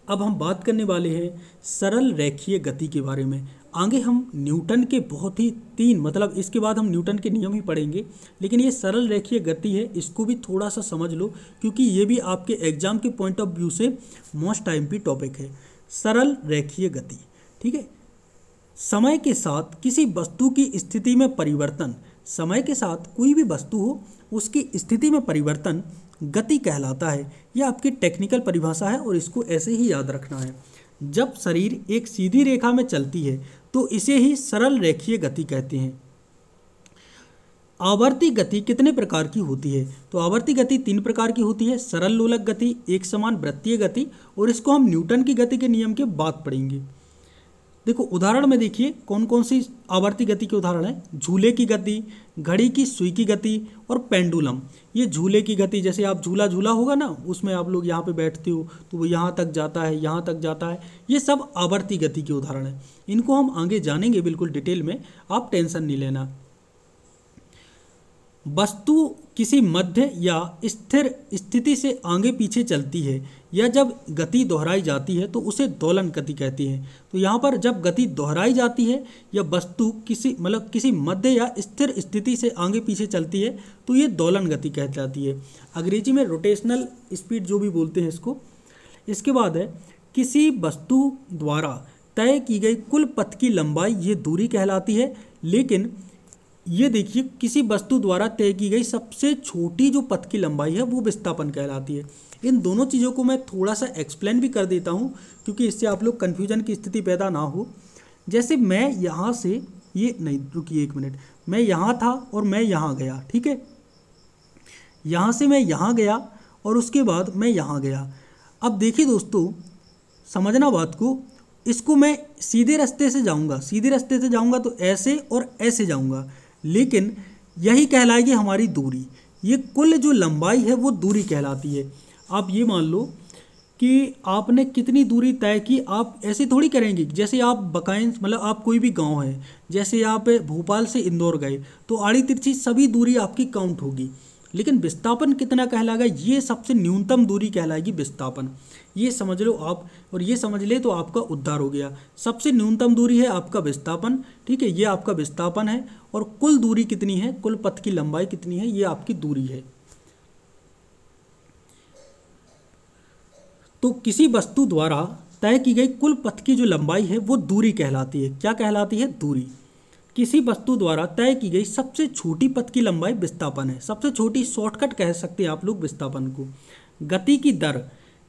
अब हम बात करने वाले हैं सरल रेखीय गति के बारे में। आगे हम न्यूटन के बहुत ही 3 मतलब इसके बाद हम न्यूटन के नियम ही पढ़ेंगे, लेकिन ये सरल रेखीय गति है, इसको भी थोड़ा सा समझ लो क्योंकि ये भी आपके एग्जाम के पॉइंट ऑफ व्यू से मोस्ट टाइम टॉपिक है। सरल रेखीय गति, ठीक है। समय के साथ किसी वस्तु की स्थिति में परिवर्तन, समय के साथ कोई भी वस्तु हो उसकी स्थिति में परिवर्तन गति कहलाता है। यह आपकी टेक्निकल परिभाषा है और इसको ऐसे ही याद रखना है। जब शरीर एक सीधी रेखा में चलती है तो इसे ही सरल रेखीय गति कहते हैं। आवर्ती गति कितने प्रकार की होती है। तो आवर्ती गति 3 प्रकार की होती है, सरल लोलक गति, एक समान वृत्तीय गति, और इसको हम न्यूटन की गति के नियम के बाद पढ़ेंगे। देखो उदाहरण में देखिए कौन कौन सी आवर्ती गति के उदाहरण है। झूले की गति, घड़ी की सुई की गति और पेंडुलम। ये झूले की गति, जैसे आप झूला झूला होगा ना, उसमें आप लोग यहाँ पे बैठते हो तो वो यहाँ तक जाता है, यहाँ तक जाता है, ये सब आवर्ती गति के उदाहरण है। इनको हम आगे जानेंगे बिल्कुल डिटेल में, आप टेंशन नहीं लेना। वस्तु किसी मध्य या स्थिर स्थिति से आगे पीछे चलती है या जब गति दोहराई जाती है तो उसे दोलन गति कहते हैं। तो यहाँ पर जब गति दोहराई जाती है या वस्तु किसी मध्य या स्थिर स्थिति से आगे पीछे चलती है तो ये दोलन गति कहलाती है। अंग्रेजी में रोटेशनल स्पीड जो भी बोलते हैं इसको। इसके बाद है किसी वस्तु द्वारा तय की गई कुल पथ की लंबाई, ये दूरी कहलाती है। लेकिन ये देखिए किसी वस्तु द्वारा तय की गई सबसे छोटी जो पथ की लंबाई है वो विस्थापन कहलाती है। इन दोनों चीज़ों को मैं थोड़ा सा एक्सप्लेन भी कर देता हूँ क्योंकि इससे आप लोग कन्फ्यूजन की स्थिति पैदा ना हो। जैसे मैं यहाँ से ये नहीं, रुकिए 1 मिनट, मैं यहाँ था और मैं यहाँ गया, ठीक है, यहाँ से मैं यहाँ गया और उसके बाद मैं यहाँ गया। अब देखिए दोस्तों समझना बात को, इसको मैं सीधे रास्ते से जाऊँगा तो ऐसे और ऐसे जाऊँगा, लेकिन यही कहलाएगी हमारी दूरी। ये कुल जो लंबाई है वो दूरी कहलाती है। आप ये मान लो कि आपने कितनी दूरी तय की, आप ऐसे थोड़ी करेंगे जैसे आप बकाइन मतलब आप कोई भी गांव है, जैसे आप भोपाल से इंदौर गए तो आड़ी तिरछी सभी दूरी आपकी काउंट होगी। लेकिन विस्थापन कितना कहलाएगा, ये सबसे न्यूनतम दूरी कहलाएगी विस्थापन। ये समझ लो आप, और ये समझ ले तो आपका उद्धार हो गया। सबसे न्यूनतम दूरी है आपका विस्थापन, ठीक है, ये आपका विस्थापन है। और कुल दूरी कितनी है, कुल पथ की लंबाई कितनी है, ये आपकी दूरी है। तो किसी वस्तु द्वारा तय की गई कुल पथ की जो लंबाई है वो दूरी कहलाती है। क्या कहलाती है, दूरी। किसी वस्तु द्वारा तय की गई सबसे छोटी पथ की लंबाई विस्थापन है। सबसे छोटी शॉर्टकट कह सकते हैं आप लोग विस्थापन को। गति की दर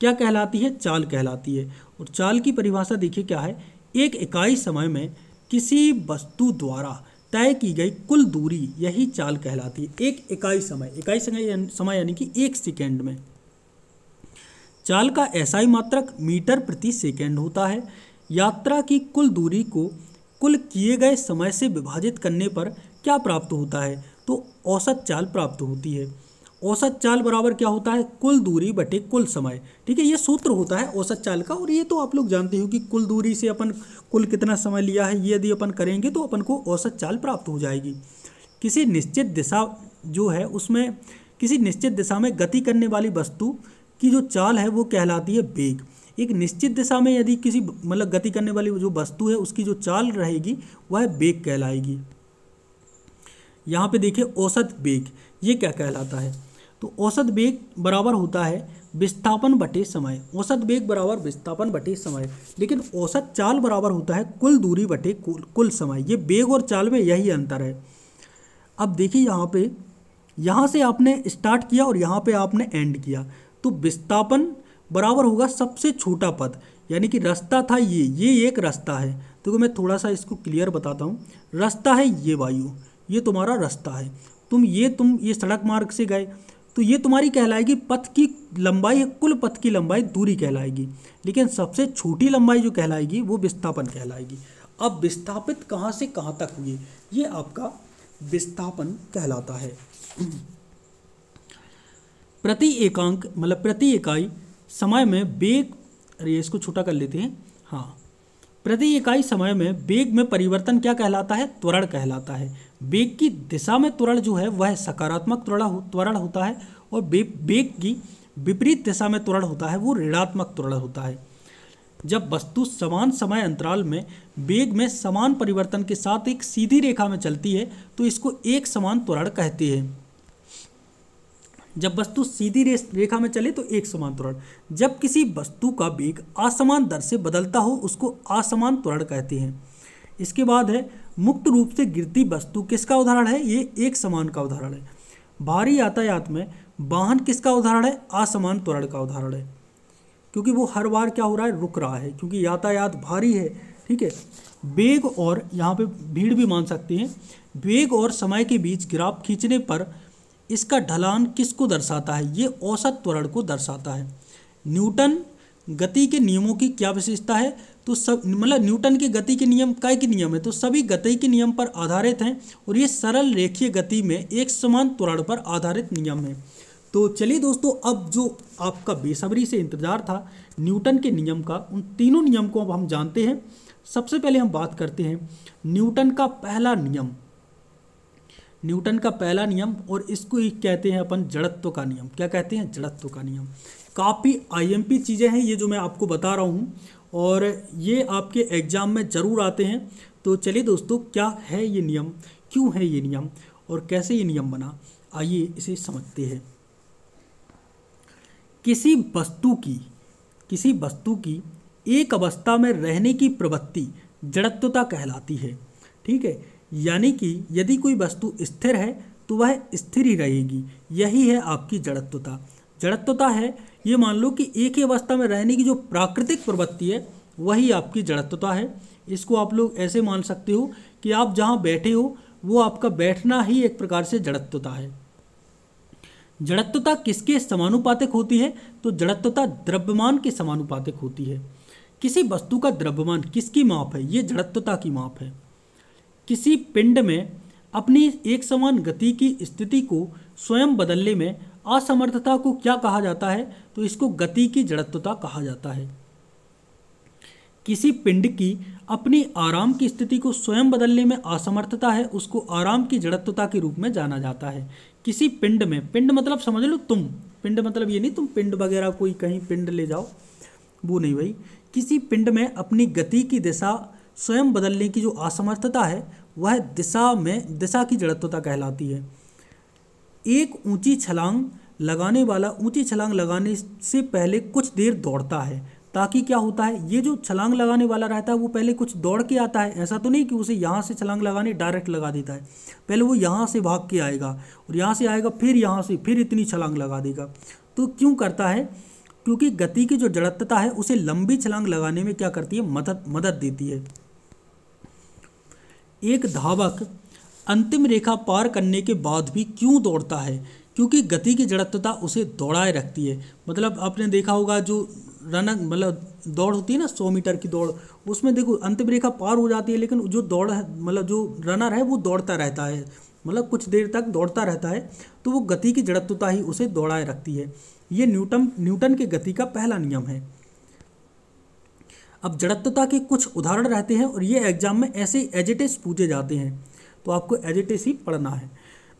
क्या कहलाती है, चाल कहलाती है। और चाल की परिभाषा देखिए क्या है, एक इकाई समय में किसी वस्तु द्वारा तय की गई कुल दूरी, यही चाल कहलाती है। एक इकाई समय यानी कि 1 सेकेंड में। चाल का एसआई मात्रक मीटर प्रति सेकेंड होता है। यात्रा की कुल दूरी को कुल किए गए समय से विभाजित करने पर क्या प्राप्त होता है, तो औसत चाल प्राप्त होती है। औसत चाल बराबर क्या होता है, कुल दूरी बटे कुल समय, ठीक है, ये सूत्र होता है औसत चाल का। और ये तो आप लोग जानते हो कि कुल दूरी से अपन कुल कितना समय लिया है, ये यदि अपन करेंगे तो अपन को औसत चाल प्राप्त हो जाएगी। किसी निश्चित दिशा जो है उसमें, किसी निश्चित दिशा में गति करने वाली वस्तु की जो चाल है वो कहलाती है वेग। एक निश्चित दिशा में यदि किसी मतलब गति करने वाली जो वस्तु है उसकी जो चाल रहेगी वह वेग कहलाएगी। यहाँ पे देखिए औसत वेग, ये क्या कहलाता है, तो औसत वेग बराबर होता है विस्थापन बटे समय। औसत वेग बराबर विस्थापन बटे समय, लेकिन औसत चाल बराबर होता है कुल दूरी बटे कुल समय। ये वेग और चाल में यही अंतर है। अब देखिए यहाँ पे, यहाँ से आपने स्टार्ट किया और यहाँ पे आपने एंड किया, तो विस्थापन बराबर होगा सबसे छोटा पथ, यानी कि रास्ता था ये एक रास्ता है। तो मैं थोड़ा सा इसको क्लियर बताता हूँ। रास्ता है ये वायु, ये तुम्हारा रास्ता है। तुम ये सड़क मार्ग से गए तो ये तुम्हारी कहलाएगी पथ की लंबाई है, कुल पथ की लंबाई दूरी कहलाएगी। लेकिन सबसे छोटी लंबाई जो कहलाएगी वो विस्थापन कहलाएगी। अब विस्थापित कहाँ से कहाँ तक हुई, ये आपका विस्थापन कहलाता है। प्रति एकांक मतलब प्रति इकाई समय में वेग, अरे इसको छोटा कर लेते हैं, हाँ, प्रति इकाई समय में वेग में परिवर्तन क्या कहलाता है, त्वरण कहलाता है। वेग की दिशा में त्वरण जो है वह सकारात्मक त्वरण होता है, और वेग की विपरीत दिशा में त्वरण होता है वो ऋणात्मक त्वरण होता है। जब वस्तु समान समय अंतराल में वेग में समान परिवर्तन के साथ एक सीधी रेखा में चलती है तो इसको एक समान त्वरण कहते हैं। जब वस्तु सीधी रेखा में चले तो एक समान त्वरण। जब किसी वस्तु का वेग असमान दर से बदलता हो उसको असमान त्वरण कहते हैं। इसके बाद है मुक्त रूप से गिरती वस्तु, किसका उदाहरण है, ये एक समान का उदाहरण है। भारी यातायात में वाहन किसका उदाहरण है, असमान त्वरण का उदाहरण है, क्योंकि वो हर बार क्या हो रहा है, रुक रहा है, क्योंकि यातायात भारी है, ठीक है। वेग और यहाँ पे भीड़ भी मान सकते हैं। वेग और समय के बीच ग्राफ खींचने पर इसका ढलान किसको दर्शाता है, ये औसत त्वरण को दर्शाता है। न्यूटन गति के नियमों की क्या विशेषता है, तो सब मतलब न्यूटन के गति के नियम काय के नियम है, तो सभी गति के नियम पर आधारित हैं और ये सरल रेखीय गति में एक समान त्वरण पर आधारित नियम है। तो चलिए दोस्तों, अब जो आपका बेसब्री से इंतजार था न्यूटन के नियम का, उन तीनों नियम को अब हम जानते हैं। सबसे पहले हम बात करते हैं न्यूटन का पहला नियम। न्यूटन का पहला नियम, और इसको ही कहते हैं अपन जड़त्व का नियम। क्या कहते हैं, जड़त्व का नियम। काफ़ी आईएमपी चीज़ें हैं ये जो मैं आपको बता रहा हूँ, और ये आपके एग्जाम में ज़रूर आते हैं। तो चलिए दोस्तों, क्या है ये नियम, क्यों है ये नियम, और कैसे ये नियम बना, आइए इसे समझते हैं। किसी वस्तु की एक अवस्था में रहने की प्रवृत्ति जड़त्वता कहलाती है, ठीक है। यानी कि यदि कोई वस्तु स्थिर है तो वह स्थिर ही रहेगी, यही है आपकी जड़त्वता। जड़त्वता है ये मान लो कि एक ही अवस्था में रहने की जो प्राकृतिक प्रवृत्ति है वही आपकी जड़त्वता है। इसको आप लोग ऐसे मान सकते हो कि आप जहाँ बैठे हो वो आपका बैठना ही एक प्रकार से जड़त्वता है। जड़त्वता किसके समानुपातिक होती है, तो जड़त्वता द्रव्यमान के समानुपातिक होती है। किसी वस्तु का द्रव्यमान किसकी माप है, ये जड़त्वता की माप है। किसी पिंड में अपनी एक समान गति की स्थिति को स्वयं बदलने में असमर्थता को क्या कहा जाता है, तो इसको गति की जड़त्वता कहा जाता है। किसी पिंड की अपनी आराम की स्थिति को स्वयं बदलने में असमर्थता है, उसको आराम की जड़त्वता के रूप में जाना जाता है। किसी पिंड में, पिंड मतलब समझ लो तुम, पिंड मतलब ये नहीं तुम पिंड वगैरह कोई कहीं पिंड ले जाओ, वो नहीं भाई, किसी पिंड में अपनी गति की दिशा स्वयं बदलने की जो असमर्थता है वह दिशा की जड़त्वता कहलाती है। एक ऊंची छलांग लगाने वाला ऊंची छलांग लगाने से पहले कुछ देर दौड़ता है, ताकि क्या होता है, ये जो छलांग लगाने वाला रहता है वो पहले कुछ दौड़ के आता है। ऐसा तो नहीं कि उसे यहाँ से छलांग लगाने डायरेक्ट लगा देता है, पहले वो यहाँ से भाग के आएगा और यहाँ से आएगा, फिर यहाँ से फिर इतनी छलांग लगा देगा। तो क्यों करता है, क्योंकि गति की जो जड़त्वता है उसे लंबी छलांग लगाने में क्या करती है, मदद देती है। एक धावक अंतिम रेखा पार करने के बाद भी क्यों दौड़ता है, क्योंकि गति की जड़त्वता उसे दौड़ाए रखती है। मतलब आपने देखा होगा जो रनर मतलब दौड़ होती है ना 100 मीटर की दौड़, उसमें देखो अंतिम रेखा पार हो जाती है, लेकिन जो दौड़ है मतलब जो रनर है वो दौड़ता रहता है, मतलब कुछ देर तक दौड़ता रहता है, तो वो गति की जड़त्वता ही उसे दौड़ाए रखती है। ये न्यूटन के गति का पहला नियम है। अब जड़त्वता के कुछ उदाहरण रहते हैं और ये एग्जाम में ऐसे एज इट इज पूछे जाते हैं, तो आपको एज इट इज ही पढ़ना है।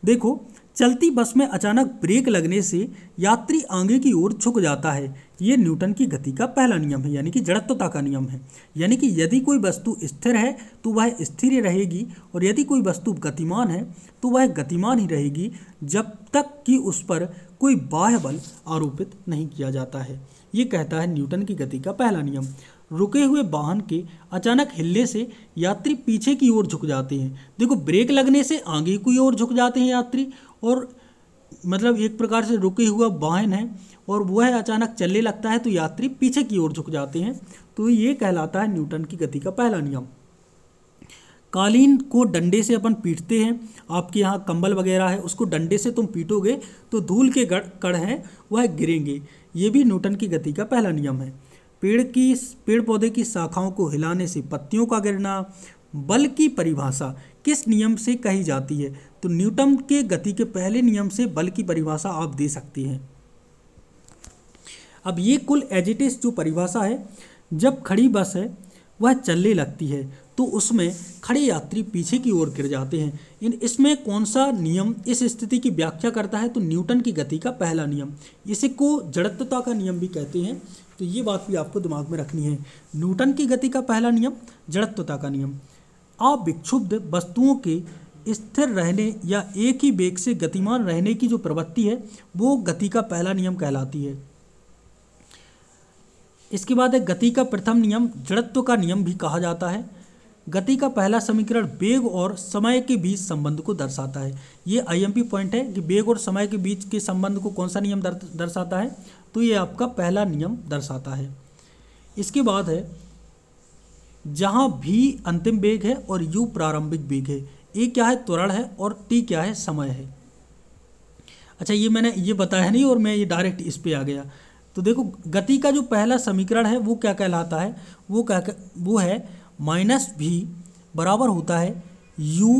देखो, चलती बस में अचानक ब्रेक लगने से यात्री आगे की ओर झुक जाता है, ये न्यूटन की गति का पहला नियम है, यानी कि जड़त्वता का नियम है। यानी कि यदि कोई वस्तु स्थिर है तो वह स्थिर रहेगी, और यदि कोई वस्तु गतिमान है तो वह गतिमान ही रहेगी जब तक कि उस पर कोई बाह्य बल आरोपित नहीं किया जाता है। ये कहता है न्यूटन की गति का पहला नियम। रुके हुए वाहन के अचानक हिलने से यात्री पीछे की ओर झुक जाते हैं। देखो, ब्रेक लगने से आगे की ओर झुक जाते हैं यात्री, और मतलब एक प्रकार से रुके हुआ वाहन है और वह अचानक चलने लगता है तो यात्री पीछे की ओर झुक जाते हैं। तो ये कहलाता है न्यूटन की गति का पहला नियम। कालीन को डंडे से अपन पीटते हैं, आपके यहाँ कंबल वगैरह है उसको डंडे से तुम पीटोगे तो धूल के कण हैं वह गिरेंगे, ये भी न्यूटन की गति का पहला नियम है। पेड़ पौधे की शाखाओं को हिलाने से पत्तियों का गिरना, बल की परिभाषा किस नियम से कही जाती है, तो न्यूटन के गति के पहले नियम से बल की परिभाषा आप दे सकते हैं। अब ये कुल एज इट इज जो परिभाषा है, जब खड़ी बस है वह चलने लगती है तो उसमें खड़े यात्री पीछे की ओर गिर जाते हैं। इसमें कौन सा नियम इस स्थिति की व्याख्या करता है, तो न्यूटन की गति का पहला नियम, इसी को जड़त्वता का नियम भी कहते हैं। तो ये बात भी आपको दिमाग में रखनी है, न्यूटन की गति का पहला नियम जड़त्वता का नियम। अविक्षुब्ध वस्तुओं के स्थिर रहने या एक ही वेग से गतिमान रहने की जो प्रवृत्ति है वो गति का पहला नियम कहलाती है। इसके बाद है गति का प्रथम नियम, जड़त्व का नियम भी कहा जाता है। गति का पहला समीकरण वेग और समय के बीच संबंध को दर्शाता है। ये आईएमपी पॉइंट है कि वेग और समय के बीच के संबंध को कौन सा नियम दर्शाता है, तो ये आपका पहला नियम दर्शाता है। इसके बाद है जहाँ भी अंतिम वेग है और u प्रारंभिक वेग है, ए क्या है, त्वरण है, और टी क्या है, समय है। अच्छा, ये मैंने ये बताया नहीं और मैं ये डायरेक्ट इस पे आ गया। तो देखो, गति का जो पहला समीकरण है वो क्या कहलाता है, वो है माइनस भी बराबर होता है u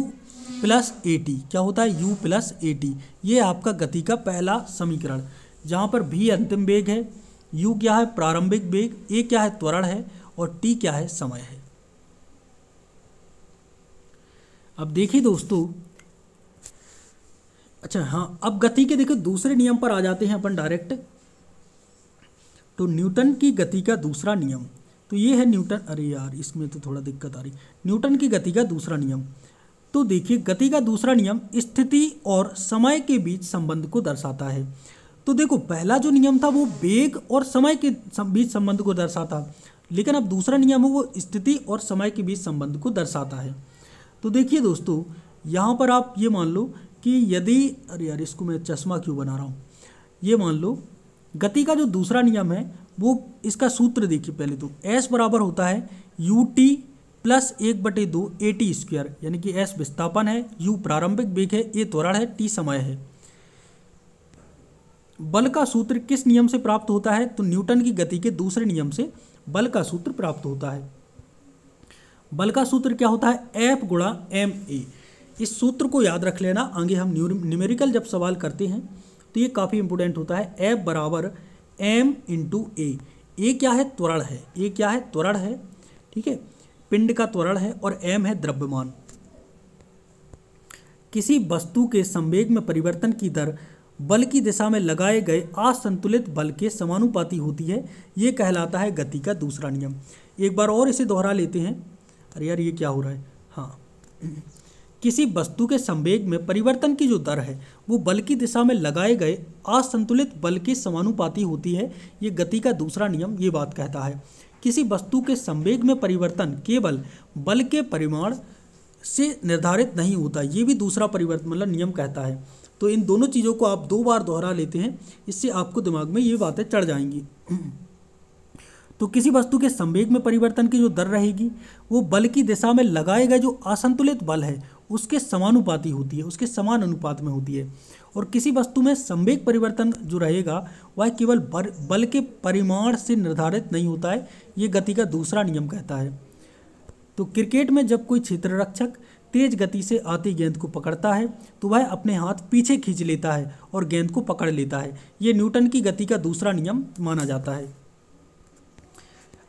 प्लस ए टी। क्या होता है, u प्लस ए टी। ये आपका गति का पहला समीकरण, जहाँ पर v अंतिम वेग है, u क्या है, प्रारंभिक वेग, ए क्या है, त्वरण है, और t क्या है, समय है। अब देखिए दोस्तों, अच्छा हाँ, अब गति के देखो दूसरे नियम पर आ जाते हैं अपन डायरेक्ट। तो न्यूटन की गति का दूसरा नियम, तो ये है न्यूटन, अरे यार इसमें तो थोड़ा दिक्कत आ रही, न्यूटन की गति का दूसरा नियम। तो देखिए, गति का दूसरा नियम स्थिति और समय के बीच संबंध को दर्शाता है। तो देखो, पहला जो नियम था वो वेग और समय के बीच संबंध को दर्शाता, लेकिन अब दूसरा नियम है वो स्थिति और समय के बीच संबंध को दर्शाता है। तो देखिए दोस्तों, यहाँ पर आप ये मान लो कि यदि, अरे यार इसको मैं चश्मा क्यों बना रहा हूँ, ये मान लो गति का जो दूसरा नियम है वो, इसका सूत्र देखिए पहले तो, s बराबर होता है ut प्लस 1/2 at स्क्वायर, यानी कि s विस्थापन है, u प्रारंभिक वेग है, a त्वरण है, t समय है। बल का सूत्र किस नियम से प्राप्त होता है, तो न्यूटन की गति के दूसरे नियम से बल का सूत्र प्राप्त होता है। बल का सूत्र क्या होता है, F गुणा ma। इस सूत्र को याद रख लेना, आगे हम न्यूमेरिकल जब सवाल करते हैं तो ये काफ़ी इंपॉर्टेंट होता है। F बराबर m इंटू ए क्या है, त्वरण है, ए क्या है, त्वरण है, ठीक है, पिंड का त्वरण है, और m है द्रव्यमान। किसी वस्तु के संवेग में परिवर्तन की दर बल की दिशा में लगाए गए असंतुलित बल के समानुपाती होती है, ये कहलाता है गति का दूसरा नियम। एक बार और इसे दोहरा लेते हैं। अरे यार ये क्या हो रहा है। हाँ, किसी वस्तु के संवेग में परिवर्तन की जो दर है वो बल की दिशा में लगाए गए असंतुलित बल के समानुपाती होती है, ये गति का दूसरा नियम ये बात कहता है। किसी वस्तु के संवेग में परिवर्तन केवल बल के परिमाण से निर्धारित नहीं होता, ये भी दूसरा परिवर्तन मतलब नियम कहता है। तो इन दोनों चीज़ों को आप 2 बार दोहरा लेते हैं, इससे आपको दिमाग में ये बातें चढ़ जाएंगी। तो किसी वस्तु के संवेग में परिवर्तन की जो दर रहेगी वो बल की दिशा में लगाए गए जो असंतुलित बल है उसके समानुपाती होती है, उसके समान अनुपात में होती है। और किसी वस्तु में संवेग परिवर्तन जो रहेगा वह केवल बल के परिमाण से निर्धारित नहीं होता है, ये गति का दूसरा नियम कहता है। तो क्रिकेट में जब कोई क्षेत्ररक्षक तेज गति से आती गेंद को पकड़ता है तो वह अपने हाथ पीछे खींच लेता है और गेंद को पकड़ लेता है, ये न्यूटन की गति का दूसरा नियम माना जाता है।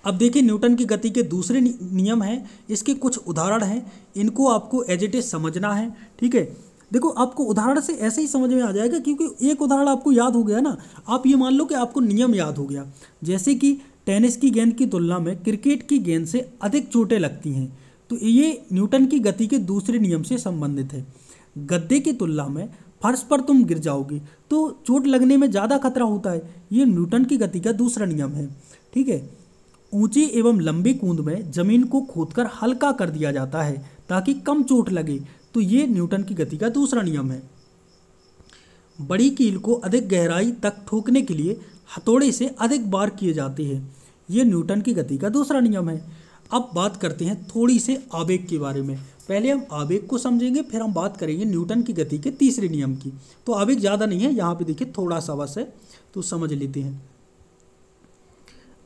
अब देखिए न्यूटन की गति के दूसरे नियम हैं, इसके कुछ उदाहरण हैं, इनको आपको एज इट इज समझना है। ठीक है, देखो आपको उदाहरण से ऐसे ही समझ में आ जाएगा, क्योंकि एक उदाहरण आपको याद हो गया ना। आप ये मान लो कि आपको नियम याद हो गया, जैसे कि टेनिस की गेंद की तुलना में क्रिकेट की गेंद से अधिक चोटें लगती हैं, तो ये न्यूटन की गति के दूसरे नियम से संबंधित है। गद्दे की तुलना में फर्श पर तुम गिर जाओगे तो चोट लगने में ज़्यादा खतरा होता है, ये न्यूटन की गति का दूसरा नियम है। ठीक है, ऊंची एवं लंबी कूद में जमीन को खोदकर हल्का कर दिया जाता है ताकि कम चोट लगे, तो ये न्यूटन की गति का दूसरा नियम है। बड़ी कील को अधिक गहराई तक ठोकने के लिए हथौड़े से अधिक बार किए जाते हैं, ये न्यूटन की गति का दूसरा नियम है। अब बात करते हैं थोड़ी से आवेग के बारे में। पहले हम आवेग को समझेंगे, फिर हम बात करेंगे न्यूटन की गति के तीसरे नियम की। तो आवेग ज़्यादा नहीं है, यहाँ पे देखिए थोड़ा सा बस है, तो समझ लेते हैं।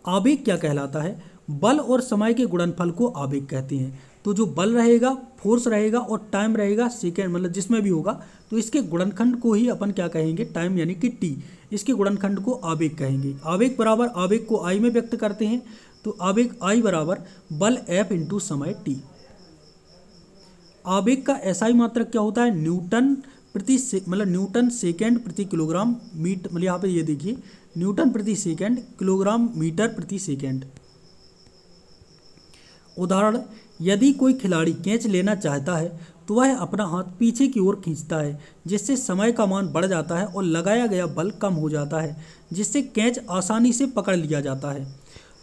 आवेग क्या कहलाता है? बल और समय के गुणनफल को आवेग कहते हैं। तो जो बल रहेगा, फोर्स रहेगा और टाइम रहेगा, सेकेंड मतलब जिसमें भी होगा, तो इसके गुणनखंड को ही अपन क्या कहेंगे? टाइम यानी कि टी, इसके गुणनखंड को आवेग कहेंगे। आवेग बराबर आवेग को आई में व्यक्त करते हैं, तो आवेग आई बराबर बल एफ इंटू समय टी। आवेग का एसआई मात्रक क्या होता है? न्यूटन प्रति मतलब न्यूटन सेकेंड प्रति किलोग्राम मीटर, मतलब यहाँ पे ये देखिए न्यूटन प्रति सेकेंड किलोग्राम मीटर प्रति सेकेंड। उदाहरण, यदि कोई खिलाड़ी कैच लेना चाहता है तो वह अपना हाथ पीछे की ओर खींचता है, जिससे समय का मान बढ़ जाता है और लगाया गया बल कम हो जाता है, जिससे कैच आसानी से पकड़ लिया जाता है।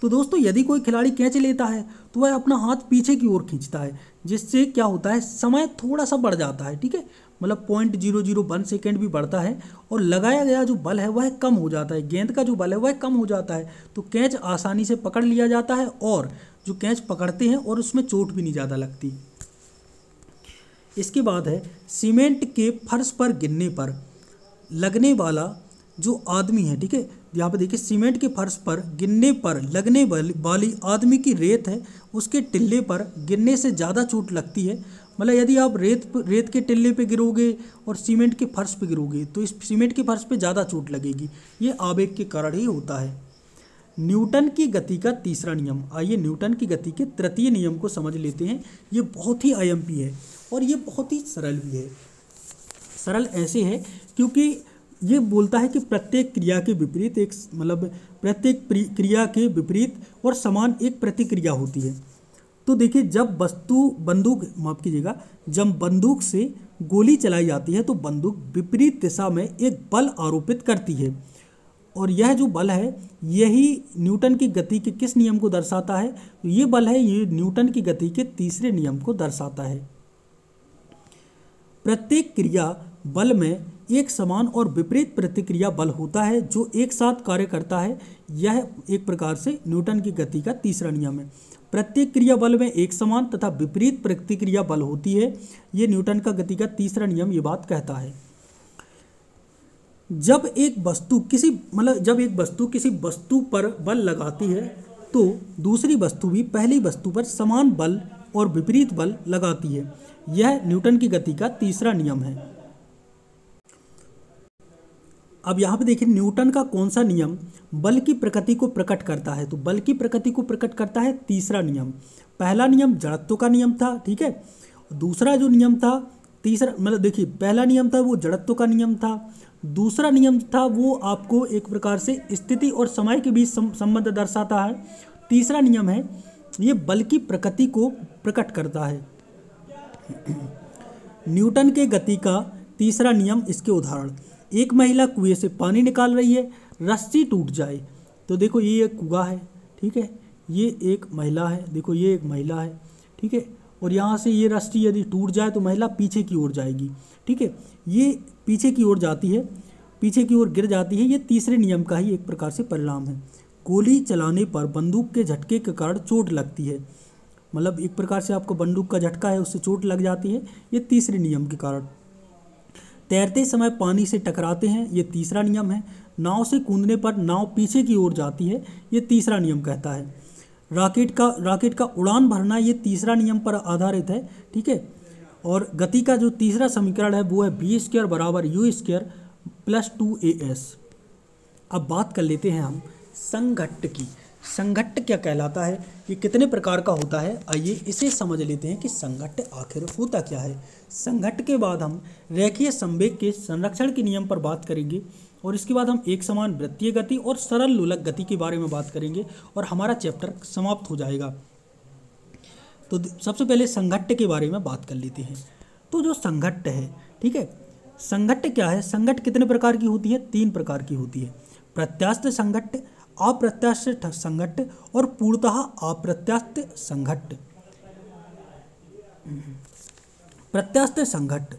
तो दोस्तों यदि कोई खिलाड़ी कैच लेता है तो वह अपना हाथ पीछे की ओर खींचता है, जिससे क्या होता है? समय थोड़ा सा बढ़ जाता है। ठीक है, मतलब 0.001 सेकेंड भी बढ़ता है और लगाया गया जो बल है वह कम हो जाता है, गेंद का जो बल है वह कम हो जाता है, तो कैच आसानी से पकड़ लिया जाता है और जो कैच पकड़ते हैं और उसमें चोट भी नहीं ज़्यादा लगती। इसके बाद है सीमेंट के फर्श पर गिरने पर लगने वाला जो आदमी है। ठीक है, यहाँ पे देखिए सीमेंट के फर्श पर गिरने पर लगने वाली आदमी की रेत है, उसके टिल्ले पर गिरने से ज़्यादा चोट लगती है। मतलब यदि आप रेत के टिल्ले पे गिरोगे और सीमेंट के फर्श पे गिरोगे तो इस सीमेंट के फर्श पे ज़्यादा चोट लगेगी, ये आवेग के कारण ही होता है। न्यूटन की गति का तीसरा नियम, आइए न्यूटन की गति के तृतीय नियम को समझ लेते हैं। ये बहुत ही आईएमपी है और ये बहुत ही सरल भी है। सरल ऐसे है क्योंकि ये बोलता है कि प्रत्येक क्रिया के विपरीत एक मतलब प्रत्येक क्रिया के विपरीत और समान एक प्रतिक्रिया होती है। तो देखिए जब माफ कीजिएगा, जब बंदूक से गोली चलाई जाती है तो बंदूक विपरीत दिशा में एक बल आरोपित करती है, और यह जो बल है यही न्यूटन की गति के किस नियम को दर्शाता है? तो ये बल है, ये न्यूटन की गति के तीसरे नियम को दर्शाता है। प्रत्येक क्रिया बल में एक समान और विपरीत प्रतिक्रिया बल होता है जो एक साथ कार्य करता है। यह एक प्रकार से न्यूटन की गति का तीसरा नियम है। प्रत्येक क्रिया बल में एक समान तथा विपरीत प्रतिक्रिया बल होती है, ये न्यूटन का गति का तीसरा नियम ये बात कहता है। जब एक वस्तु किसी वस्तु पर बल लगाती है तो दूसरी वस्तु भी पहली वस्तु पर समान बल और विपरीत बल लगाती है। यह न्यूटन की गति का तीसरा नियम है। अब यहाँ पे देखिए न्यूटन का कौन सा नियम बल की प्रकृति को प्रकट करता है? तो बल की प्रकृति को प्रकट करता है तीसरा नियम। पहला नियम जड़त्व का नियम था, ठीक है। दूसरा जो नियम था तीसरा मतलब देखिए, पहला नियम था वो जड़त्व का नियम था, दूसरा नियम था वो आपको एक प्रकार से स्थिति और समय के बीच संबंध दर्शाता है, तीसरा नियम है ये बल की प्रकृति को प्रकट करता है। न्यूटन के गति का तीसरा नियम, इसके उदाहरण, एक महिला कुएं से पानी निकाल रही है, रस्सी टूट जाए, तो देखो ये एक कुआं है, ठीक है, ये एक महिला है, देखो ये एक महिला है, ठीक है, और यहाँ से ये रस्सी यदि टूट जाए तो महिला पीछे की ओर जाएगी, ठीक है, ये पीछे की ओर जाती है, पीछे की ओर गिर जाती है, ये तीसरे नियम का ही एक प्रकार से परिणाम है। गोली चलाने पर बंदूक के झटके के कारण चोट लगती है, मतलब एक प्रकार से आपको बंदूक का झटका है उससे चोट लग जाती है, ये तीसरे नियम के कारण। तैरते समय पानी से टकराते हैं, ये तीसरा नियम है। नाव से कूदने पर नाव पीछे की ओर जाती है, ये तीसरा नियम कहता है। रॉकेट का उड़ान भरना, ये तीसरा नियम पर आधारित है, ठीक है। और गति का जो तीसरा समीकरण है वो है v² बराबर u² प्लस 2as। अब बात कर लेते हैं हम संघट्ट की। संघट्ट क्या कहलाता है, ये कितने प्रकार का होता है, आइए इसे समझ लेते हैं कि संघट्ट आखिर होता क्या है। संघट्ट के बाद हम रेखीय संवेग के संरक्षण के नियम पर बात करेंगे, और इसके बाद हम एक समान वृत्तीय गति और सरल लोलक गति के बारे में बात करेंगे और हमारा चैप्टर समाप्त हो जाएगा। तो सबसे पहले संघट्ट के बारे में बात कर लेते हैं। तो जो संघट्ट है, ठीक है, संघट्ट क्या है, संघट्ट कितने प्रकार की होती है, 3 प्रकार की होती है। प्रत्यास्थ संघट्ट, अप्रत्यास्थ संघट्ट और पूर्णतः अप्रत्यास्थ संघट्ट। प्रत्यास्थ संघट्ट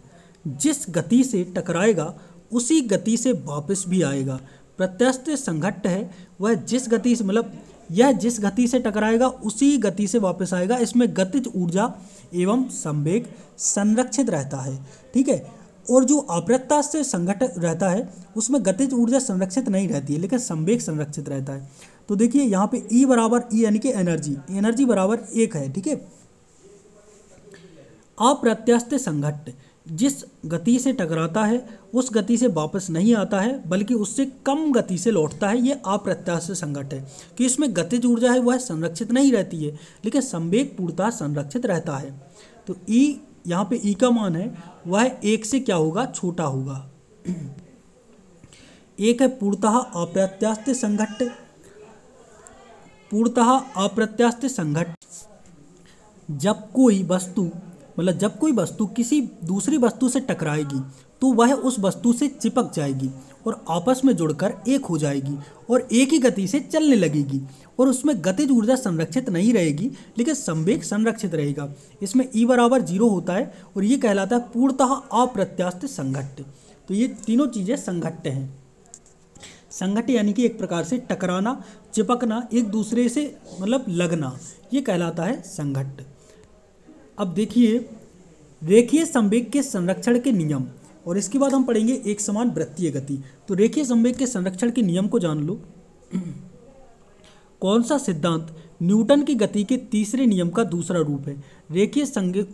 जिस गति से टकराएगा उसी गति से वापस भी आएगा। प्रत्यास्थ संघट्ट है वह जिस गति से, मतलब यह जिस गति से टकराएगा उसी गति से वापस आएगा। इसमें गतिज ऊर्जा एवं संवेग संरक्षित रहता है, ठीक है। और जो अप्रत्यास्थ संघट्ट रहता है उसमें गतिज ऊर्जा संरक्षित नहीं रहती है, लेकिन संवेग संरक्षित रहता है। तो देखिए यहाँ पे E बराबर E यानी कि एनर्जी बराबर 1 है, ठीक है। अप्रत्यास्थ संघट्ट जिस गति से टकराता है उस गति से वापस नहीं आता है, बल्कि उससे कम गति से लौटता है, ये अप्रत्यास्थ संघट्ट है। कि इसमें गतिज ऊर्जा है वह संरक्षित नहीं रहती है, लेकिन संवेग पूर्णतः संरक्षित रहता है। तो E यहाँ पे E का मान है वह 1 से क्या होगा, छोटा होगा। एक है पूर्णतः अप्रत्यास्थ संघट्ट। पूर्णतः अप्रत्यास्थ संघट्ट जब कोई वस्तु किसी दूसरी वस्तु से टकराएगी तो वह उस वस्तु से चिपक जाएगी और आपस में जुड़कर एक हो जाएगी और एक ही गति से चलने लगेगी, और उसमें गतिज ऊर्जा संरक्षित नहीं रहेगी, लेकिन संवेग संरक्षित रहेगा। इसमें E बराबर 0 होता है और ये कहलाता है पूर्णतः अप्रत्यास्थ संघट्ट। तो ये तीनों चीज़ें संघट्ट हैं। संघट्ट यानी कि एक प्रकार से टकराना, चिपकना, एक दूसरे से मतलब लगना, ये कहलाता है संघट्ट। अब देखिए रेखीय संवेग के संरक्षण के नियम, और इसके बाद हम पढ़ेंगे एक समान वृत्तीय गति। तो रेखीय संवेग के संरक्षण के नियम को जान लो। कौन सा सिद्धांत न्यूटन की गति के तीसरे नियम का दूसरा रूप है। रेखीय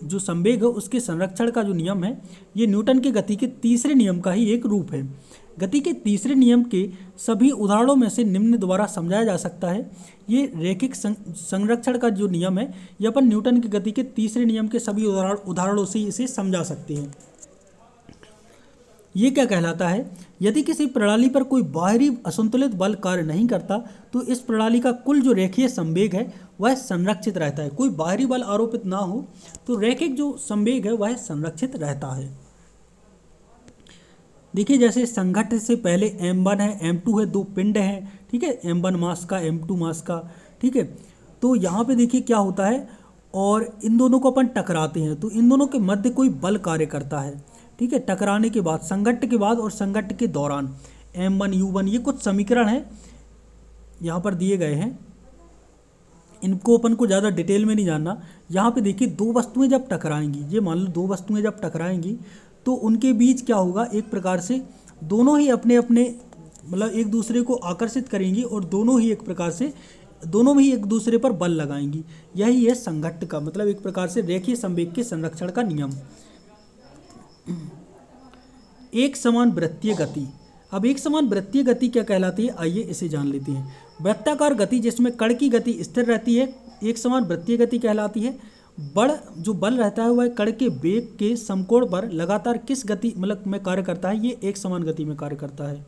जो संवेग है उसके संरक्षण का जो नियम है ये न्यूटन की गति के तीसरे नियम का ही एक रूप है। गति के तीसरे नियम के सभी उदाहरणों में से निम्न द्वारा समझाया जा सकता है। ये रैखिक संरक्षण का जो नियम है यह अपन न्यूटन की गति के तीसरे नियम के सभी उदाहरणों से इसे समझा सकते हैं। ये क्या कहलाता है, यदि किसी प्रणाली पर कोई बाहरी असंतुलित बल कार्य नहीं करता तो इस प्रणाली का कुल जो रेखीय संवेग है वह संरक्षित रहता है। कोई बाहरी बल आरोपित ना हो तो रैखिक जो संवेग है वह संरक्षित रहता है। देखिए जैसे संघट्ट से पहले m1 है, m2 है, 2 पिंड हैं, ठीक है, m1 मास का, m2 मास का, ठीक है। तो यहाँ पे देखिए क्या होता है, और इन दोनों को अपन टकराते हैं तो इन दोनों के मध्य कोई बल कार्य करता है, ठीक है। टकराने के बाद, संघट्ट के बाद और संघट्ट के दौरान m1 u1 ये कुछ समीकरण हैं यहाँ पर दिए गए हैं, इनको अपन को ज़्यादा डिटेल में नहीं जानना। यहाँ पे देखिए दो वस्तुएं जब टकराएंगी, ये मान लो दो वस्तुएं जब टकराएंगी तो उनके बीच क्या होगा, एक प्रकार से दोनों ही अपने अपने मतलब एक दूसरे को आकर्षित करेंगी और दोनों ही एक प्रकार से दोनों में ही एक दूसरे पर बल लगाएंगी। यही है संघट्ट का मतलब एक प्रकार से रेखीय संवेग के संरक्षण का नियम। एक समान वृत्तीय गति। अब एक समान वृत्तीय गति क्या कहलाती है, आइए इसे जान लेते हैं। वृत्ताकार गति जिसमें कण की गति स्थिर रहती है एक समान वृत्तीय गति कहलाती है, जो बल रहता है वह कण के वेग के समकोण पर लगातार किस गति में कार्य करता है, ये एक समान गति में कार्य करता है।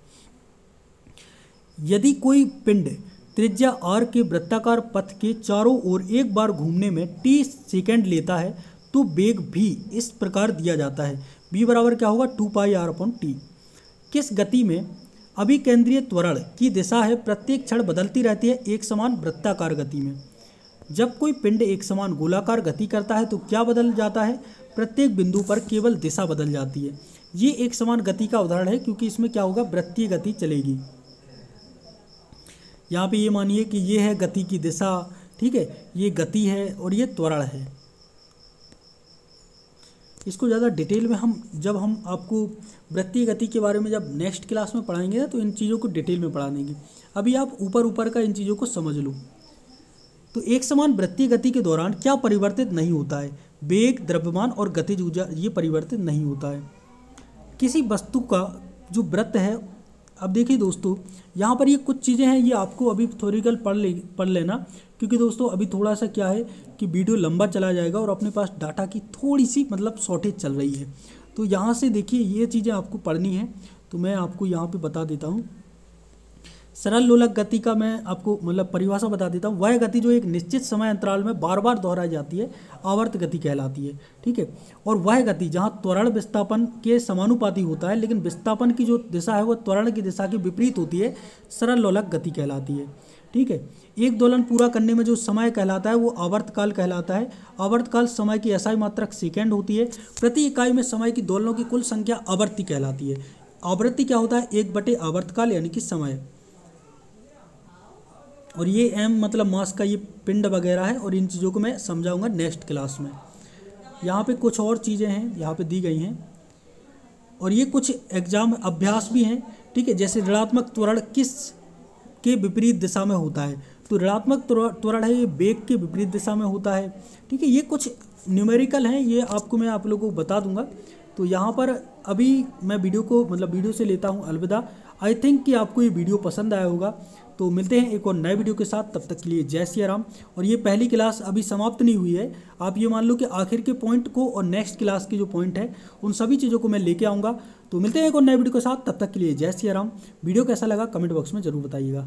यदि कोई पिंड त्रिज्या r के वृत्ताकार पथ के चारों ओर एक बार घूमने में t सेकेंड लेता है तो वेग भी इस प्रकार दिया जाता है, v बराबर क्या होगा 2πr/t। किस गति में अभिकेंद्रीय त्वरण की दिशा है प्रत्येक क्षण बदलती रहती है एक समान वृत्ताकार गति में। जब कोई पिंड एक समान गोलाकार गति करता है तो क्या बदल जाता है, प्रत्येक बिंदु पर केवल दिशा बदल जाती है। ये एक समान गति का उदाहरण है क्योंकि इसमें क्या होगा, वृत्तीय गति चलेगी। यहाँ पे ये मानिए कि ये है गति की दिशा, ठीक है, ये गति है और ये त्वरण है। इसको ज़्यादा डिटेल में जब हम आपको वृत्तीय गति के बारे में जब नेक्स्ट क्लास में पढ़ाएंगे ना तो इन चीज़ों को डिटेल में पढ़ा देंगे। अभी आप ऊपर का इन चीज़ों को समझ लो। तो एक समान वृत्तीय गति के दौरान क्या परिवर्तित नहीं होता है, वेग, द्रव्यमान और गतिज ऊर्जा, ये परिवर्तित नहीं होता है। किसी वस्तु का जो वृत्त है, अब देखिए दोस्तों यहाँ पर ये कुछ चीज़ें हैं, ये आपको अभी थ्योरिकल पढ़ लेना, क्योंकि दोस्तों अभी थोड़ा सा क्या है कि वीडियो लंबा चला जाएगा और अपने पास डाटा की थोड़ी सी शॉर्टेज चल रही है। तो यहाँ से देखिए ये चीज़ें आपको पढ़नी है, तो मैं आपको यहाँ पे बता देता हूँ। सरल लोलक गति का मैं आपको परिभाषा बता देता हूँ। वह गति जो एक निश्चित समय अंतराल में बार बार दोहराई जाती है आवर्त गति कहलाती है, ठीक है। और वह गति जहाँ त्वरण विस्थापन के समानुपाती होता है लेकिन विस्थापन की जो दिशा है वह त्वरण की दिशा के विपरीत होती है, सरल लोलक गति कहलाती है, ठीक है। एक दोलन पूरा करने में जो समय कहलाता है वो आवर्तकाल कहलाता है। आवर्तकाल समय की SI मात्रक सेकेंड होती है। प्रति इकाई में समय की दोलनों की कुल संख्या आवृत्ति कहलाती है। आवृत्ति क्या होता है, 1/आवर्तकाल यानी कि समय। और ये m मास का ये पिंड वगैरह है और इन चीज़ों को मैं समझाऊंगा नेक्स्ट क्लास में। यहाँ पे कुछ और चीज़ें हैं यहाँ पे दी गई हैं और ये कुछ एग्जाम अभ्यास भी हैं, ठीक है। जैसे ऋणात्मक त्वरण किस के विपरीत दिशा में होता है, तो ऋणात्मक त्वरण है ये वेग के विपरीत दिशा में होता है, ठीक है। ये कुछ न्यूमेरिकल हैं, ये आपको मैं आप लोगों को बता दूंगा। तो यहाँ पर अभी मैं वीडियो से लेता हूँ अलविदा। आई थिंक कि आपको ये वीडियो पसंद आया होगा। तो मिलते हैं एक और नए वीडियो के साथ, तब तक के लिए जय सिया राम। और ये पहली क्लास अभी समाप्त नहीं हुई है, आप ये मान लो कि आखिर के पॉइंट को और नेक्स्ट क्लास के जो पॉइंट है उन सभी चीज़ों को मैं लेके आऊँगा। तो मिलते हैं एक और नए वीडियो के साथ, तब तक के लिए जय सिया राम। वीडियो कैसा लगा कमेंट बॉक्स में ज़रूर बताइएगा।